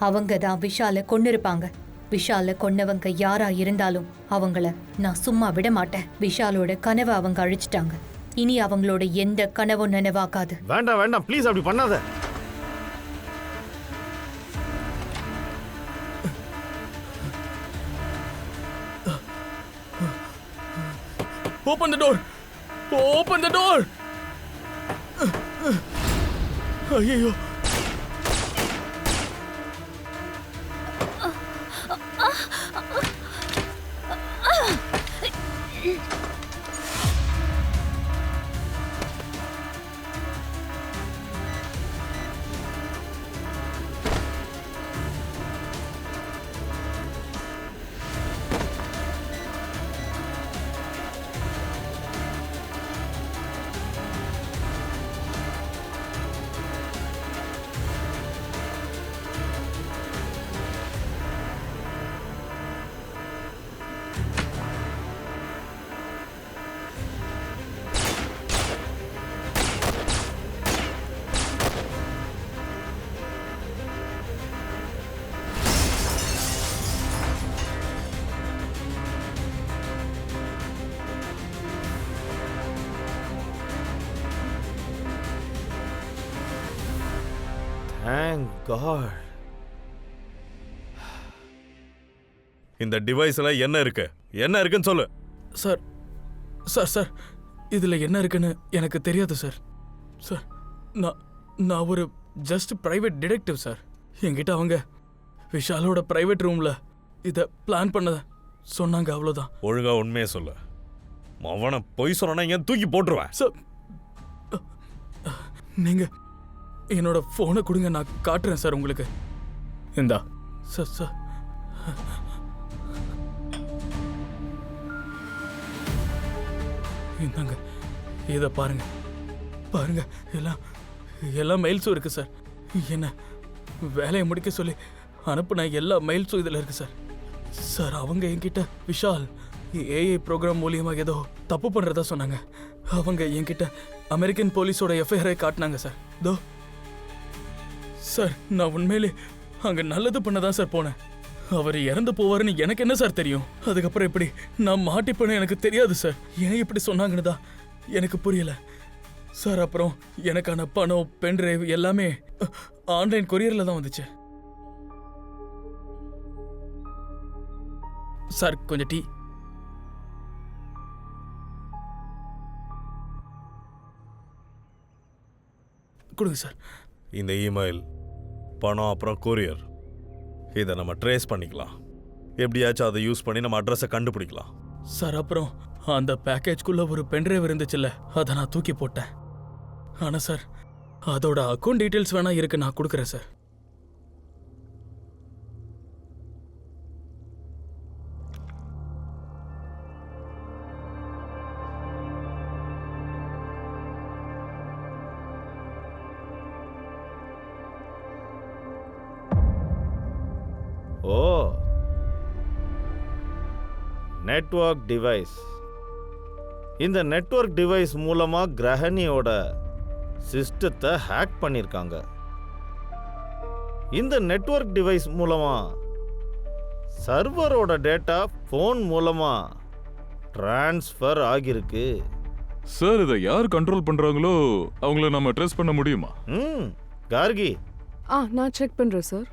அவங்க தான் விஷாலை கொன்னிருப்பாங்க. விஷாலை கொன்னவங்க யாரா இருந்தாலும் அவங்கள நான் சும்மா விட மாட்டேன். விஷாலோட கனவை அவங்க அழிச்சிட்டாங்க. இனி அவங்களோட எந்த கனவும் நினைவாக்காது. வேண்டாம் வேண்டாம், ப்ளீஸ் அப்படி பண்ணாத. Open the door! Open the door! ஐயோ, Thank God. இந்த டிவைஸ்ல என்ன இருக்கு? என்ன இருக்குன்னு சொல்லு. சார் சார் சார் இதுல என்ன இருக்குன்னு எனக்கு தெரியாது சார். சார், நான் ஒரு ஜஸ்ட் பிரைவேட் டிடெக்டிவ் சார். என்கிட்ட அவங்க விஷாலோட பிரைவேட் ரூம்ல இத பிளான் பண்ண சொன்னாங்க, அவ்வளவுதான். ஒழுங்கா உண்மையை சொல்லு. அவனை பொய் சொன்னா ஏன் தூக்கி போட்டுருவேன். சார், நீங்க என்னோட போனை கொடுங்க, நான் காட்டுறேன் சார் உங்களுக்கு. இந்தா சார். சார், இந்தாங்க, இதை பாருங்க. பாருங்க, எல்லாம் மெயில்ஸும் இருக்கு சார். என்ன வேலையை முடிக்க சொல்லி அனுப்புன எல்லா மெயில்ஸும் இதில் இருக்கு சார். சார், அவங்க என்கிட்ட விஷால் ஏஐ ப்ரோக்ராம் மூலியமா ஏதோ தப்பு பண்றதா சொன்னாங்க. அவங்க என்கிட்ட அமெரிக்கன் போலீஸோட எஃப்ஐஆரை காட்டினாங்க சார். தோ சார், நான் உண்மையிலே அங்க நல்லது பண்ணதான் சார் போனேன். அவர் இறந்து போவாருன்னு எனக்கு என்ன சார் தெரியும்? அதுக்கப்புறம் இப்படி நான் மாட்டிப்பேன்னு எனக்கு தெரியாது சார். ஏன் இப்படி சொன்னாங்கன்னு தான் எனக்கு புரியல சார். அப்புறம் எனக்கான பணம், பென்ட்ரைவ் எல்லாமே ஆன்லைன் கொரியர்ல தான் வந்துச்சு சார். கொஞ்சம் டீ கொடுங்க சார். இந்த இமெயில், பணம், அப்புறம் கொரியர், இதை நம்ம ட்ரேஸ் பண்ணிக்கலாம். எப்படியாச்சும் அதை யூஸ் பண்ணி நம்ம அட்ரஸை கண்டுபிடிக்கலாம் சார். அப்புறம் அந்த பேக்கேஜ்குள்ள ஒரு பென்ட்ரைவ் இருந்துச்சுல்ல, அதை நான் தூக்கி போட்டேன். ஆனா சார், அதோட அக்கௌண்ட் டீட்டெயில்ஸ் வேணா இருக்கு, நான் கொடுக்குறேன் சார். ஓ, நெட்வொர்க் டிவைஸ். இந்த நெட்வொர்க் டிவைஸ் மூலமா கிரஹணியோட சிஸ்டத்தை ஹேக் பண்ணியிருக்காங்க. இந்த நெட்வொர்க் டிவைஸ் மூலமா சர்வரோட டேட்டா ஃபோன் மூலமா டிரான்ஸ்ஃபர் ஆகியிருக்கு. சார், இதை யார் கண்ட்ரோல் பண்றாங்களோ அவங்கள நம்ம ட்ரேஸ் பண்ண முடியுமா? கார்கி. நான் செக் பண்றேன் சார்.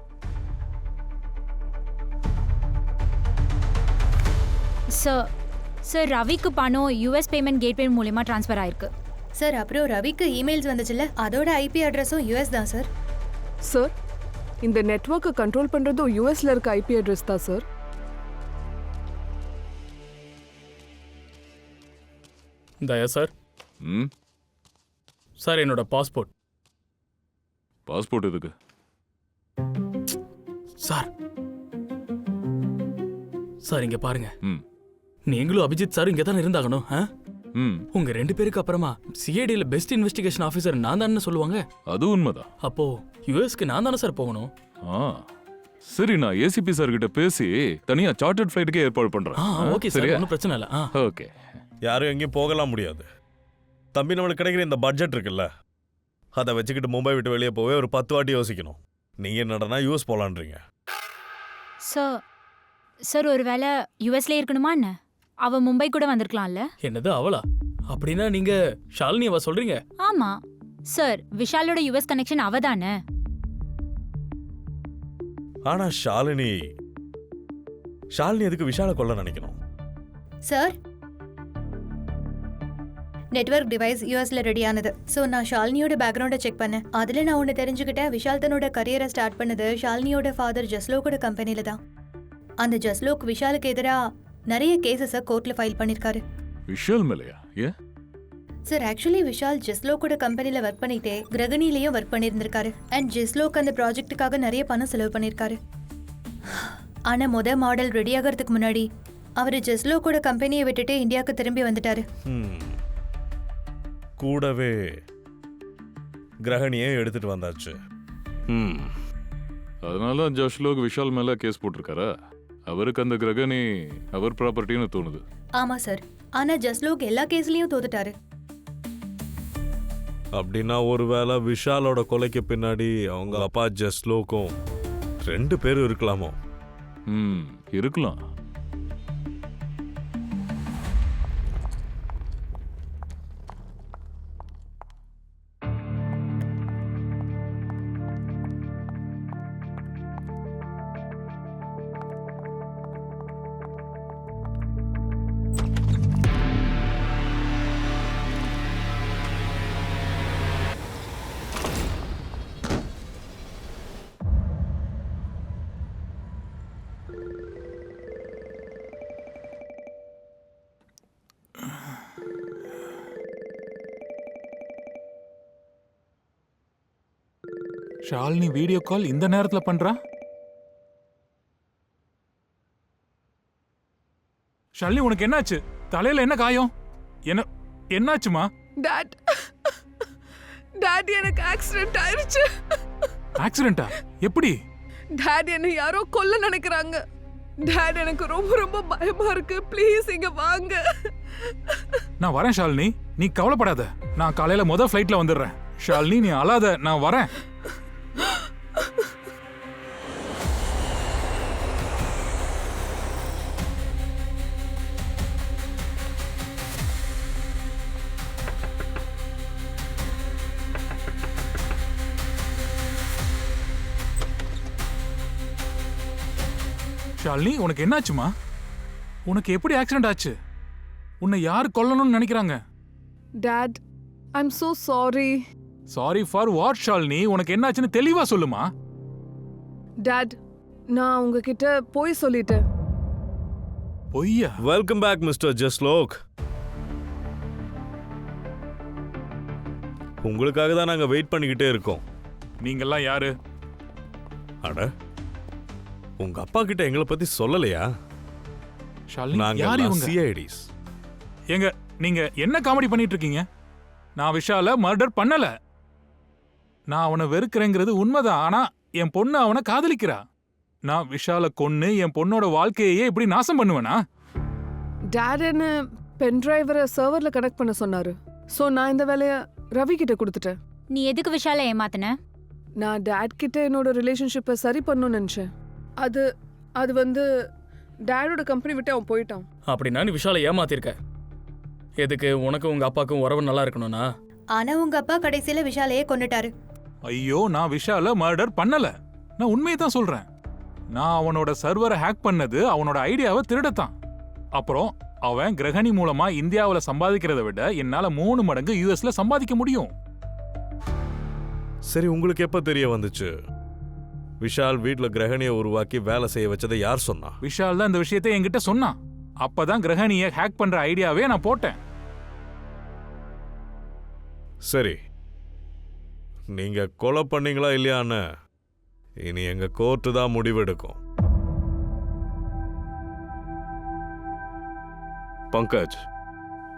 சார், ரவிக்கு பணம் யூஎஸ் பேமெண்ட் கேட்வே மூலமா ட்ரான்ஸ்ஃபர் ஆயிருக்கு சார். அப்புறம் ரவிக்கு இமெயில்ஸ் வந்துச்சுல்ல, அதோட ஐபி அட்ரஸும் யூஎஸ் தான் சார். சார், இந்த நெட்வொர்க்கை கண்ட்ரோல் பண்றதும் யூஎஸ்ல இருக்க ஐபி அட்ரஸ் தான் சார். தயா சார். சார், என்னோட பாஸ்போர்ட். பாஸ்போர்ட் எதுக்கு சார்? சார், இங்க பாருங்க. நீங்களும் அபிஜித் சார் இங்க தான் இருந்தாகணும். உங்க 2 பேருக்கு அப்புறமா சிஐடில பெஸ்ட் இன்வெஸ்டிகேஷன் ஆபீசர் நான் தானே சொல்லுவாங்க. அது உண்மைதான். அப்போ யுஎஸ்க்கு நான் தானே சார் போகணும். சரி, நான் ஏசிபி சார் கிட்ட பேசி தனியா சார்ட்டர்ட் ஃபிளைட்டுக்கே ஏற்பாடு பண்றேன். ஓகே சார், ஒன்றும் பிரச்சனை இல்லை. ஓகே. யாரும் எங்கேயும் போகலாம் முடியாது. தம்பி, நம்மளுக்கு கிடைக்கிற இந்த பட்ஜெட் இருக்குல்ல, அதை வச்சுக்கிட்டு மும்பை விட்டு வெளியே போவே ஒரு 10 வாட்டி யோசிக்கணும். நீங்கள் என்னடனா யூஎஸ் போகலான்றீங்க. சார் சார் ஒருவேளை யூஎஸ்ல இருக்கணுமா என்ன? அவ மும்பை கூட வந்திருக்கலாம்ல. என்னது அவளா? அப்படின்னா நீங்க ஷாலினியவா சொல்றீங்க? ஆமா சார், விஷாலோட யுஎஸ் கனெக்ஷன் அவ தானே. ஆனால் ஷாலினி எதுக்கு விஷாலை கொல்ல நினைக்கணும்? சார், நெட்வொர்க் டிவைஸ் யூஎஸ்ல ரெடி ஆனது. ஸோ நான் ஷாலினியோட பேக்ரவுண்டை செக் பண்ணேன். அதில் நான் ஒன்று தெரிஞ்சுக்கிட்டேன். விஷால் தன்னோட கரியரை ஸ்டார்ட் பண்ணது ஷாலினியோட ஃபாதர் ஜஸ்லோக்கோட கம்பெனியில் தான். அந்த ஜஸ்லோக் விஷாலுக்கு எதிராக நிறைய கேசஸை கோர்ட்டில் ஃபைல் பண்ணியிருக்காரு. விஷால் மேலையா? ஏன் சார், ஆக்சுவலி விஷால் ஜெஸ்லோக்கோட கம்பெனியில் ஒர்க் பண்ணிட்டே கிரகணிலையும் ஒர்க் பண்ணியிருந்திருக்காரு. அண்ட் ஜெஸ்லோக் அந்த ப்ராஜெக்ட்டுக்காக நிறைய பணம் செலவு பண்ணியிருக்காரு. ஆனால் மாடல் ரெடி ஆகிறதுக்கு முன்னாடி அவர் ஜெஸ்லோக்கோட கம்பெனியை விட்டுட்டு இந்தியாவுக்கு திரும்பி வந்துட்டாரு. கூடவே கிரகணியே எடுத்துட்டு வந்தாச்சு. அதனால ஜஷ்லோக் விஷால் மேல கேஸ் போட்டிருக்காரா? அவருக்கு அந்த கிரகணி அவர் ப்ராப்பர்ட்டின்னு தோணுது. ஆமா சார், ஆனால் ஜஸ்லோக் எல்லா கேஸ்லையும் தோத்துட்டாரு. அப்படின்னா ஒருவேளை விஷாலோட கொலைக்கு பின்னாடி அவங்க அப்பா ஜஸ்லோக்கும் 2 பேரும் இருக்கலாமோ? இருக்கலாம். ஷாலினி வீடியோ கால் இந்த நேரத்துல பண்றா? ஷாலினி, உனக்கு என்னாச்சு? தலையில என்ன காயம்? என்னாச்சுமா? டாடி, எனக்கு ஆக்சிடென்ட் ஆயிருச்சு. ஆக்சிடென்ட்டா? எப்படி? டாடி என்ன யாரோ கொல்ல நினைக்கிறாங்க. டாடி, எனக்கு ரொம்ப ரொம்ப பயமா இருக்கு. ப்ளீஸ் இங்க வாங்க. நான் வரேன் ஷாலினி, நீ கவலைப்படாத. நான் காலையில முதல் ஃப்ளைட்ல வந்துடுறேன். ஷாலினி, நீ அழாத, நான் வரேன். ஷாலினி, உனக்கு என்னாச்சுமா? உனக்கு எப்படி ஆக்சிடென்ட் ஆச்சு? உன்னை யார் கொல்லணும்னு நினைக்கிறாங்க? Dot, I'm so sorry. Sorry for what Shalini? உனக்கு என்னாச்சுன்னு தெளிவா சொல்லுமா. டாட், நான் உங்ககிட்ட போய் சொல்லிட்டேன். பொய்யா? Welcome back mister Jaslok. உங்களுக்காக தான் நாங்க வெயிட் பண்ணிக்கிட்டே இருக்கோம். நீங்கெல்லாம் யாரு? அட, உங்க அப்பா கிட்ட எங்களை பத்தி சொல்லலையா? ஷாலினி, நாங்க யார் இவங்க? சிஐடிஸ். எங்க நீங்க என்ன காமெடி பண்ணிட்டு இருக்கீங்க? நான் விஷால மர்டர் பண்ணல. நான் அவனை வெறுக்கிறேங்கிறது உண்மைதான். ஆனா என் பொண்ணு அவனை காதலிக்கிறா. நான் விஷால கொன்னு என் பொண்ணோட வாழ்க்கையே இப்படி நாசம் பண்ணுவேனா? டாட் என்ன பென் டிரைவரை சர்வர்ல கனெக்ட் பண்ண சொன்னாரு. சோ நான் இந்த வேலையை ரவி கிட்ட கொடுத்துட்டேன். நீ எதுக்கு விஷால ஏமாத்தின? நான் டாட் கிட்ட என்னோட ரிலேஷன்ஷிப்பை சரி பண்ணணும்னு நினைச்சேன். அது வந்து டாடோட கம்பெனி விட்டு அவன் போயிட்டான். அப்படின்னா நீ விஷாலை ஏமாத்திருக்க. எதுக்கு? உனக்கும் உங்க அப்பாவுக்கும் உறவு நல்லா இருக்கணும்னா? ஆனா உங்க அப்பா கடைசியில விஷாலையே கொன்னுட்டாரு. ஐயோ, நான் விஷால மர்டர் பண்ணல. நான் உண்மையை தான் சொல்றேன். நான் அவனோட சர்வரை ஹேக் பண்ணது அவனோட ஐடியாவை திருடத்தான். அப்புறம் அவன் கிரகணி மூலமா இந்தியாவுல சம்பாதிக்கிறத விட என்னால 3 மடங்கு யூஎஸ்ல சம்பாதிக்க முடியும். சரி, உங்களுக்கு எப்ப தெரிய வந்துச்சு விஷால் வீட்ல கிரகணியை உருவாக்கி வேலை செய்ய வச்சதை யார் சொன்னா? விஷால் தான் இந்த விஷயத்தை என்கிட்ட சொன்னான். அப்பதான் கிரகணியை ஹேக் பண்ற ஐடியாவே நான் போட்டேன். சரி, நீங்க கொலை பண்ணீங்களா இல்லையான்னு இனி எங்க கோர்ட்டு தான் முடிவெடுக்கும். பங்கஜ்,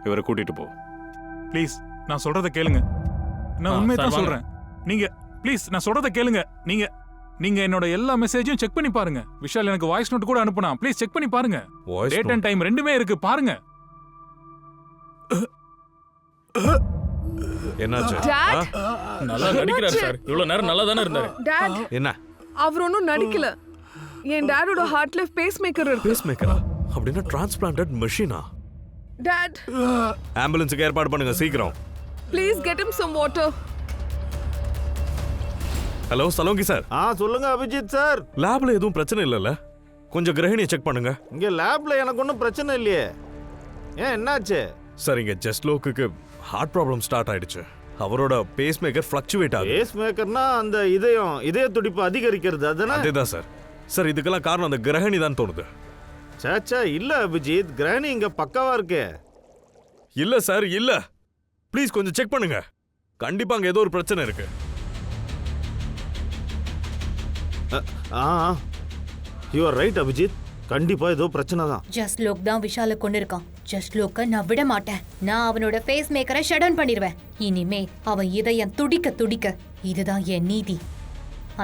இவரை கூட்டிட்டு போ ப்ளீஸ். நான் சொல்றத கேளுங்க. நான் உண்மையை தான் சொல்றேன். நீங்க ப்ளீஸ் நான் சொல்றத கேளுங்க. நீங்க என்னோட எல்லா மெசேஜையும் செக் பண்ணி பாருங்க. விஷால் எனக்கு வாய்ஸ் நோட் கூட அனுப்புனா. ப்ளீஸ் செக் பண்ணி பாருங்க. டேட் அண்ட் டைம் ரெண்டுமே இருக்கு, பாருங்க. என்னாச்சு Dad? ஆ? நல்லா நடிக்கிறாரு சார். இவ்வளவு நேரம் நல்லா தானே இருந்தாரு. டாட் என்ன அவர் ஒன்றும் நடிக்கல. என் டேடோட ஹார்ட்ல பேஸ் மேக்கர் இருக்கு. பேஸ் மேக்கரா அப்படின்னா டிரான்ஸ்பிளான்டட் மெஷினா? டாட் ஆம்புலன்ஸுக்கு ஏற்பாடு பண்ணுங்க சீக்கிரம். Please get him some water. Hello Solanki sir, சொல்லுங்க அபிஜித் சார். லேப்ல எதுவும் பிரச்சனை இல்லைல்ல? கொஞ்சம் கிரகிணியை செக் பண்ணுங்க. இங்க லேப்ல எனக்கு ஒன்றும் பிரச்சனை இல்லையே. ஏன் என்னாச்சு? சார் இங்க ஜஸ்ட்லோக்கு ஹார்ட் ப்ராப்ளம் ஸ்டார்ட் ஆயிடுச்சு. அவரோட பேஸ் மேக்கர் ஃப்ளக்சுவேட் ஆகுது. பேஸ் மேக்கர்னா அந்த இதய துடிப்பு அதிகரிக்கிறது அதுதானே? அதேதான் சார். சார் இதுக்கெல்லாம் காரணம் அந்த கிரகணி தான் தோணுது. சேச்சா இல்ல அபிஜித், கிராணி இங்க பக்காவா இருக்கே. இல்ல சார் இல்ல, ப்ளீஸ் கொஞ்சம் செக் பண்ணுங்க. கண்டிப்பா அங்க ஏதோ ஒரு பிரச்சனை இருக்கு. யூ ஆர் ரைட் அபிஜித், கண்டிப்பா ஏதோ பிரச்சனை தான். ஜஸ்ட் லோக் தான் விஷால கொண்டு இருக்கான். ஜஸ்ட் லோக்க நான் விட மாட்டேன். நான் அவனோட ஃபேஸ் மேக்கரை ஷட் டவுன் பண்ணிடுவேன். இனிமே அவன் இதயம் துடிக்க துடிக்க இதுதான் என் நீதி.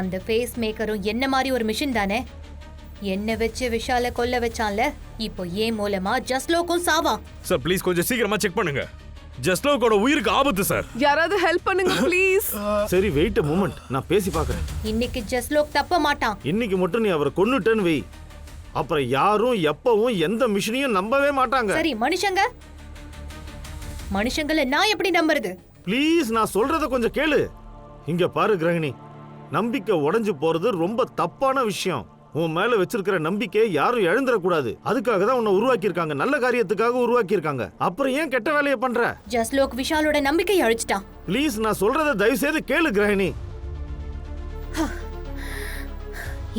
அந்த ஃபேஸ் மேக்கரும் என்ன மாதிரி ஒரு மிஷின் தானே. என்ன வச்சு விஷால கொல்ல வச்சான்ல, இப்போ ஏன் மூலமா ஜஸ்ட் லோக்கும் சாவா. சார் ப்ளீஸ் கொஞ்சம் சீக்கிரமா செக் பண்ணுங்க. ஜஸ்ட்லோக்கோட உயிருக்கு ஆபத்து சார். யாராவது ஹெல்ப் பண்ணுங்க ப்ளீஸ். சரி வெயிட் a moment, நான் பேசி பார்க்கறேன். இன்னைக்கு ஜஸ்ட் லோக் தப்ப மாட்டான். இன்னைக்கு மட்டும் நீ அவரை கொன்னுட்டேன்னு வை, அப்புறம் யாரும் எப்பவும் எந்த மிஷினையும் நம்பவே மாட்டாங்க. சரி மனுஷங்களை நான் எப்படி நம்புறது? ப்ளீஸ் நான் சொல்றத கொஞ்சம் கேளு. இங்க பாரு கிரகிணி, நம்பிக்கை உடைஞ்சு போறது ரொம்ப தப்பான விஷயம். உன் மேல வச்சிருக்கிற நம்பிக்கையை யாரும் இழந்துடக்கூடாது. அதுக்காக தான் உன்னை உருவாக்கி இருக்காங்க, நல்ல காரியத்துக்காக உருவாக்கி இருக்காங்க. அப்புறம் ஏன் கெட்ட வேலையை பண்ற? ஜஸ்ட் லோக் விஷாலோட நம்பிக்கையை அழிச்சிட்டான். ப்ளீஸ் நான் சொல்றத தயவு செய்து கேளு கிரகிணி.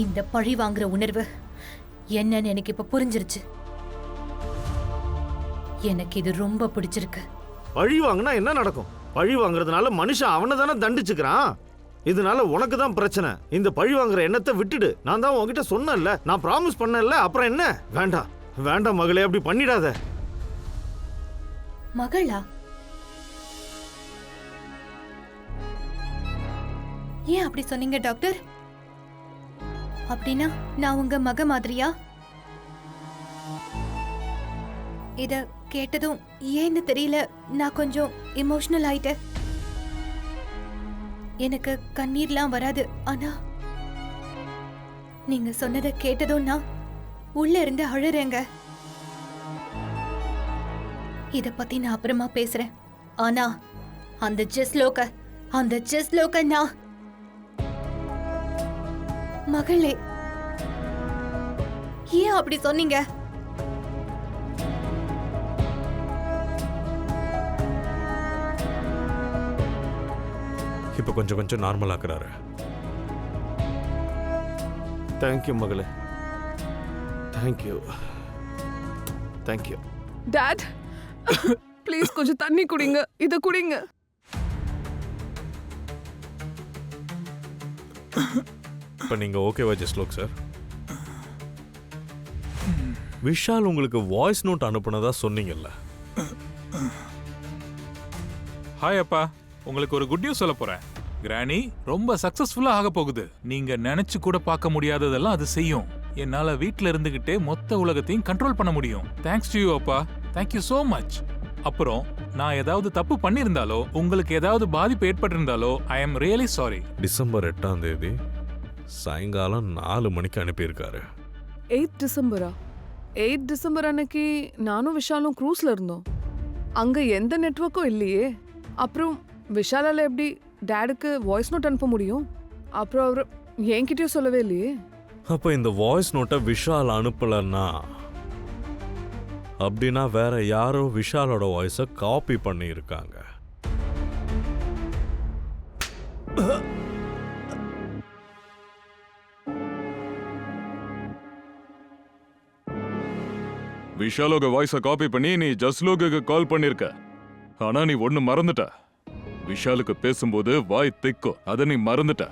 இந்த பழி வாங்குற உணர்வு என்னன்னு எனக்கு இப்ப புரிஞ்சிருச்சு. எனக்கு இது ரொம்ப பிடிச்சிருக்கு. பழி வாங்கினா என்ன நடக்கும்? பழி வாங்குறதுனால மனுஷன் அவனை தானே தண்டிச்சுக்கிறான். இதனால உனக்கு தான் பிரச்சனை. இந்த பழி வாங்குற எண்ணத்தை விட்டுடு. நான் தான் உன்கிட்ட சொன்னேன்ல, நான் ப்ராமிஸ் பண்ணல. அப்புறம் என்ன? வேண்டாம் வேண்டாம் மகளே, அப்படி பண்ணிடாத. மகளா? ஏன் அப்படி சொன்னீங்க டாக்டர்? அப்படின்னா நான் உங்க மக மாதிரியா? இத கேட்டதும் ஏன்னு தெரியல, நான் கொஞ்சம் எமோஷனல் ஆயிட்டேன். எனக்கு கண்ணீர்லாம் வராது, ஆனா நீங்க சொன்னதை கேட்டதும் நான் உள்ள இருந்து அழுறேங்க. இத பத்தி நான் அப்புறமா பேசுறேன். ஆனா அந்த ஜஸ்லோக்க நான் மகளே, ஏன் அப்படி சொன்னீங்க? இப்ப கொஞ்சம் கொஞ்சம் நார்மல் ஆக்குறாரு. தேங்க்யூ மகளே, தேங்க்யூ தேங்க்யூ. டாட் ப்ளீஸ் கொஞ்சம் தண்ணி குடிங்க, இத குடிங்க. இப்ப நீங்க ஓகேவா ஜஸ்ட்லோக் சார்? விஷால் உங்களுக்கு வாய்ஸ் நோட் அனுப்புனதா சொன்னீங்கல்ல? ஹாய் அப்பா, உங்களுக்கு ஒரு குட் நியூஸ் சொல்ல போறேன். கிராணி ரொம்ப சக்சஸ்ஃபுல்லா ஆக போகுது. நீங்க நினைச்சு கூட பார்க்க முடியாததெல்லாம் அது செய்யும். என்னால வீட்ல இருந்துகிட்டே மொத்த உலகத்தையும் கண்ட்ரோல் பண்ண முடியும். தேங்க்ஸ் டு யூ அப்பா, தேங்க்யூ சோ மச். அப்புறம் நான் ஏதாவது தப்பு பண்ணியிருந்தாலோ, உங்களுக்கு ஏதாவது பாதிப்பு ஏற்பட்டிருந்தாலோ, I am really sorry. December 8ஆம் தேதி சாயங்காலம் 4 மணிக்கு அனுப்பியிருக்காரு. 8 டிசம்பரா? 8 டிசம்பர் அன்னைக்கு நானும் விஷாலும் க்ரூஸ்ல இருந்தோம். அங்க எந்த நெட்வொர்க்கும் இல்லையே. அப்புறம் விஷாலால எப்படி டேடுக்கு வாய்ஸ் நோட் அனுப்ப முடியும்? அப்புறம் அவர் என்கிட்டயும் சொல்லவே இல்லையே. அப்ப இந்த வாய்ஸ் நோட்டை விஷால் அனுப்பலன்னா, அப்படின்னா வேற யாரோ விஷாலோட வாய்ஸை காப்பி பண்ணி இருக்காங்க. விஷாலோக வாய்ஸை காப்பி பண்ணி நீ ஜஸ்லோக்கு கால் பண்ணிருக்க. ஆனா நீ ஒண்ணு மறந்துட்ட. விஷாலுக்கு பேசும்போது வாய் திக்கும், அதை நீ மறந்துட்ட.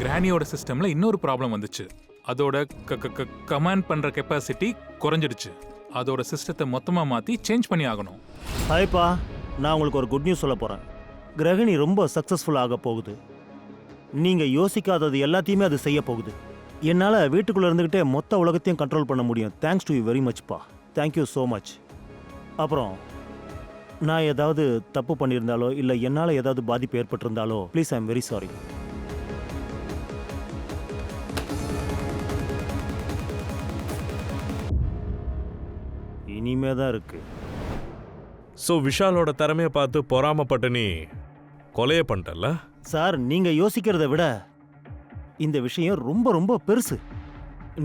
கிராணியோட சிஸ்டம்ல இன்னொரு ப்ராப்ளம் வந்துச்சு. அதோட கமாண்ட் பண்ற கெப்பாசிட்டி குறைஞ்சிடுச்சு. அதோட சிஸ்டத்தை மொத்தமா மாத்தி சேஞ்ச் பண்ணி ஆகணும். ஹாய்ப்பா, நான் உங்களுக்கு ஒரு குட் நியூஸ் சொல்ல போறேன். கிரகிணி ரொம்ப சக்ஸஸ்ஃபுல் ஆக போகுது. நீங்க யோசிக்காதது எல்லாத்தையுமே அது செய்ய போகுது. என்னால் வீட்டுக்குள்ள இருந்துகிட்டே மொத்த உலகத்தையும் கண்ட்ரோல் பண்ண முடியும். தேங்க்ஸ் டு யூ வெரி மச்ப்பா, தேங்க்யூ ஸோ மச். அப்புறம் நான் ஏதாவது தப்பு பண்ணியிருந்தாலோ இல்லை என்னால் ஏதாவது பாதிப்பு ஏற்பட்டிருந்தாலோ please I am very sorry. இனிமே தான் இருக்கு. ஸோ விஷாலோட திறமையை பார்த்து பொறாமப்பட்டு நீ கொலையை பண்ணிட்டல்ல? சார், நீங்க யோசிக்கிறத விட இந்த விஷயம் ரொம்ப ரொம்ப பெருசு.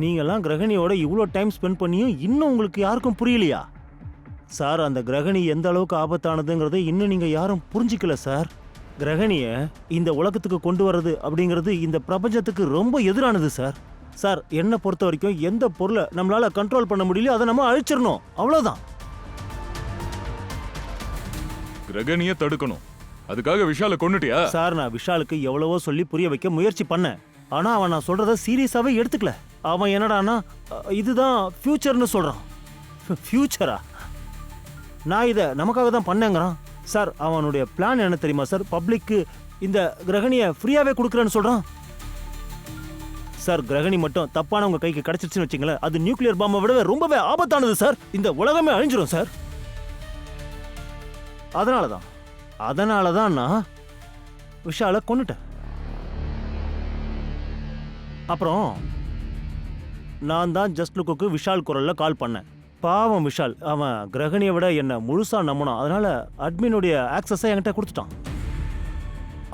நீங்கெல்லாம் கிரகணியோட இவ்வளோ டைம் ஸ்பெண்ட் பண்ணியும் இன்னும் உங்களுக்கு யாருக்கும் புரியலையா? சார், அந்த கிரகணி எந்த அளவுக்கு ஆபத்தானதுங்கிறத இன்னும் நீங்க யாரும் புரிஞ்சிக்கல சார். கிரகணியை இந்த உலகத்துக்கு கொண்டு வர்றது அப்படிங்கிறது இந்த பிரபஞ்சத்துக்கு ரொம்ப எதிரானது சார். சார், என்னை பொறுத்த வரைக்கும் எந்த பொருளை நம்மளால கண்ட்ரோல் பண்ண முடியலையோ அதை நம்ம அழிச்சிடணும், அவ்வளோதான். கிரகணியை தடுக்கணும், அதுக்காக விஷாலை கொன்னுட்டியா? சார், நான் விஷாலுக்கு எவ்வளவோ சொல்லி புரிய வைக்க முயற்சி பண்ணேன். ஆனா அவன் நான் சொல்றத சீரியஸாவே எடுத்துக்கல. அவன் என்னடானா இதுதான் ஃபியூச்சர்னு சொல்றான். ஃபியூச்சரா? நான் இதை நமக்காக தான் பண்ணேங்கிறான். சார், அவனுடைய பிளான் என்ன தெரியுமா சார்? பப்ளிக்கு இந்த கிரகணியை ஃப்ரீயாவே கொடுக்குறேன்னு சொல்றான். சார், கிரகணி மட்டும் தப்பானவங்க கைக்கு கிடைச்சிருச்சுன்னு வச்சுங்களேன், அது நியூக்ளியர் பாம்பை விடவே ரொம்பவே ஆபத்தானது சார். இந்த உலகமே அழிஞ்சிரும் சார். அதனால தான் நான் விஷாலை கொன்னுட்டேன். அப்புறம் நான் தான் ஜஸ்ட் லுக்குக்கு விஷால் குரல்ல கால் பண்ணேன். பாவம் விஷால், அவன் கிரகணியை விட என்ன முழுசா நம்பினான். அதனால அட்மினுடைய ஆக்சஸை என்கிட்ட கொடுத்துட்டான்.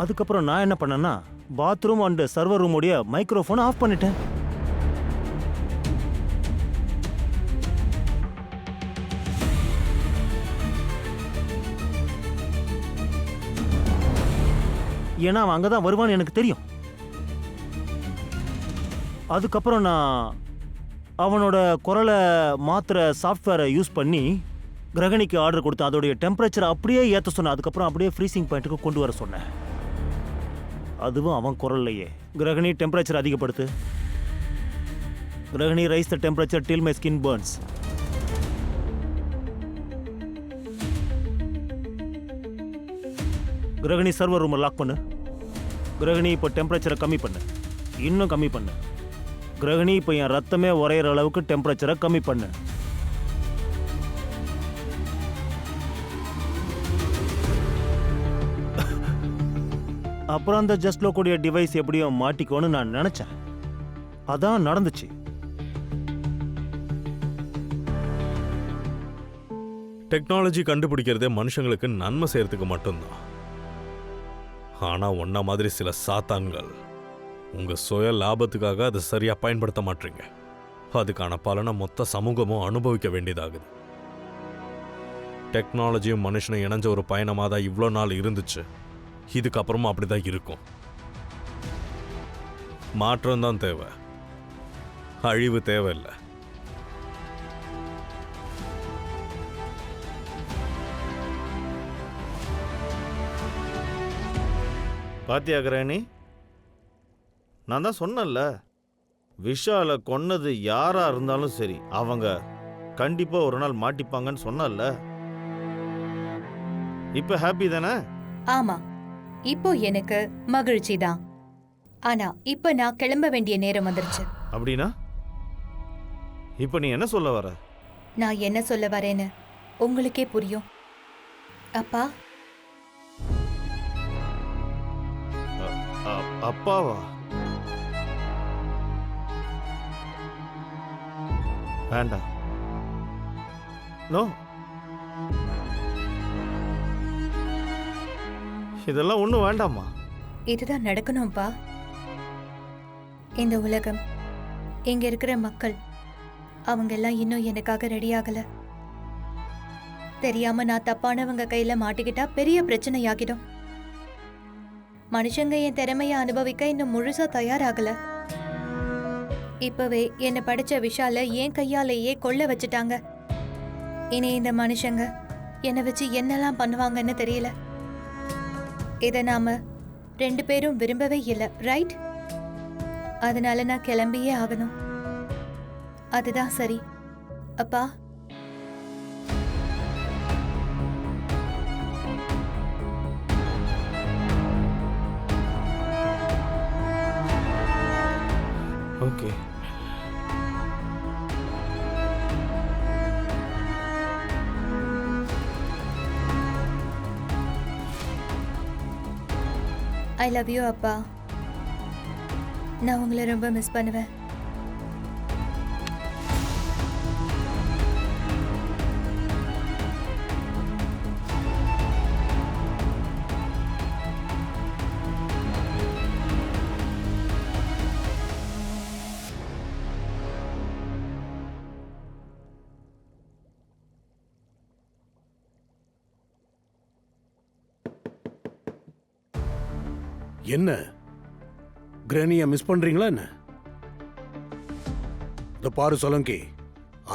அதுக்கப்புறம் நான் என்ன பண்ணேன்னா, பாத்ரூம் அண்ட் சர்வர் ரூமுடைய மைக்ரோஃபோனை ஆஃப் பண்ணிட்டேன். ஏன்னா அவன் அங்கே தான் வருவான்னு எனக்கு தெரியும். அதுக்கப்புறம் நான் அவனோட குரலை மாத்திர சாஃப்ட்வேரை யூஸ் பண்ணி கிரகணிக்கு ஆர்டர் கொடுத்தேன். அதோடைய டெம்பரேச்சரை அப்படியே ஏற்ற சொன்னேன். அதுக்கப்புறம் அப்படியே ஃப்ரீசிங் பாயிண்ட்டுக்கு கொண்டு வர சொன்னேன். அதுவும் அவன் குரல்லையே. கிரகணி டெம்பரேச்சர் அதிகப்படுத்து, Grahani rise the temperature till my skin burns. Grahani server ரூமை லாக் பண்ணு. கிரகணி இப்போ டெம்பரேச்சரை கம்மி பண்ணு, இன்னும் கம்மி பண்ணு. கிரகணி இப்போ என் ரத்தமே உரையிற அளவுக்கு டெம்பரேச்சரை கம்மி பண்ணு. அப்புறம் அந்த ஜஸ்ட்லோ கூடிய டிவைஸ் எப்படியும் மாட்டிக்கோன்னு நான் நினைச்சேன். அதான் நடந்துச்சு. டெக்னாலஜி கண்டுபிடிக்கிறதே மனுஷங்களுக்கு நன்மை செய்யறதுக்கு மட்டும்தான். ஆனா ஒன்ன மாதிரி சில சாத்தான்கள் உங்க சுய லாபத்துக்காக அதை சரியா பயன்படுத்த மாட்டீங்க. அதுக்கான பலனை மொத்த சமூகமும் அனுபவிக்க வேண்டியதாகுது. டெக்னாலஜியும் மனுஷனும் இணைஞ்ச ஒரு பயணமாக தான் இவ்வளோ நாள் இருந்துச்சு. இதுக்கப்புறமும் அப்படிதான் இருக்கும். மாற்றம் தான் தேவை, அழிவு தேவையில்லை. பாத்தியா கிரகணி, நான் தான் சொன்னேன்ல, விஷாலை கொன்னது யாரா இருந்தாலும் சரி அவங்க கண்டிப்பா ஒரு நாள் மாட்டிப்பாங்கன்னு சொன்னல. இப்ப ஹாப்பி தானே? ஆமா, இப்போ எனக்கு மகிழ்ச்சி தான். ஆனா இப்ப நான் கிளம்ப வேண்டிய நேரம் வந்துருச்சு. அப்படின்னா இப்ப நீ என்ன சொல்ல வர? நான் என்ன சொல்ல வரேன்னு உங்களுக்கே புரியும். அப்பா, அப்பாவா? வேண்டாம். நோ, இதெல்லாம் ஒண்ணும் வேண்டாமா. இதுதான் நடக்கணும்பா. இந்த உலகம், இங்க இருக்கிற மக்கள், அவங்க எல்லாம் இன்னும் எனக்காக ரெடி ஆகல. தெரியாம நான் தப்பானவங்க கையில மாட்டிக்கிட்டா பெரிய பிரச்சனையாகிடும். மனுஷங்க என் திறமைய அனுபவிக்க இன்னும் முழுசா தயாராகல. இப்பவே என்னை படிச்ச விஷால என் கையாலேயே கொல்ல வச்சுட்டாங்க. இனி இந்த மனுஷங்க என்னை வச்சு என்னெல்லாம் பண்ணுவாங்கன்னு தெரியல. இதை நாம 2 பேரும் விரும்பவே இல்லை, ரைட்? அதனால நான் கிளம்பியே ஆகணும். அதுதான் சரி. அப்பா, ஓகே. ஐ லவ் யூ அப்பா. நான் உங்களை ரொம்ப மிஸ் பண்ணுவேன். என்ன கிரேனியை மிஸ் பண்றீங்களா என்ன? இந்த பாரு சொலங்கி,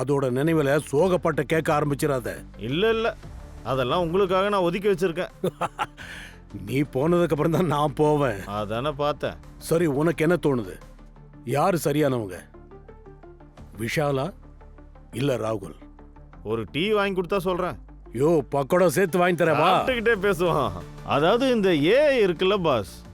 அதோட நினைவுல சோகப்பட்ட கேட்க ஆரம்பிச்சிடாத. இல்ல அதெல்லாம் உங்களுக்காக நான் ஒதுக்கி வச்சிருக்கேன். நீ போனதுக்கு அப்புறம் தான் நான் போவேன். அதானே பார்த்தேன். சரி, உனக்கு என்ன தோணுது? யாரு சரியானவங்க, விஷாலா இல்ல ராகுல்? ஒரு டீ வாங்கி கொடுத்தா சொல்றேன். யோ, பக்கோடா சேர்த்து வாங்கி தரவா? பேசுவான். அதாவது இந்த ஏஐ இருக்குல்ல பாஸ்,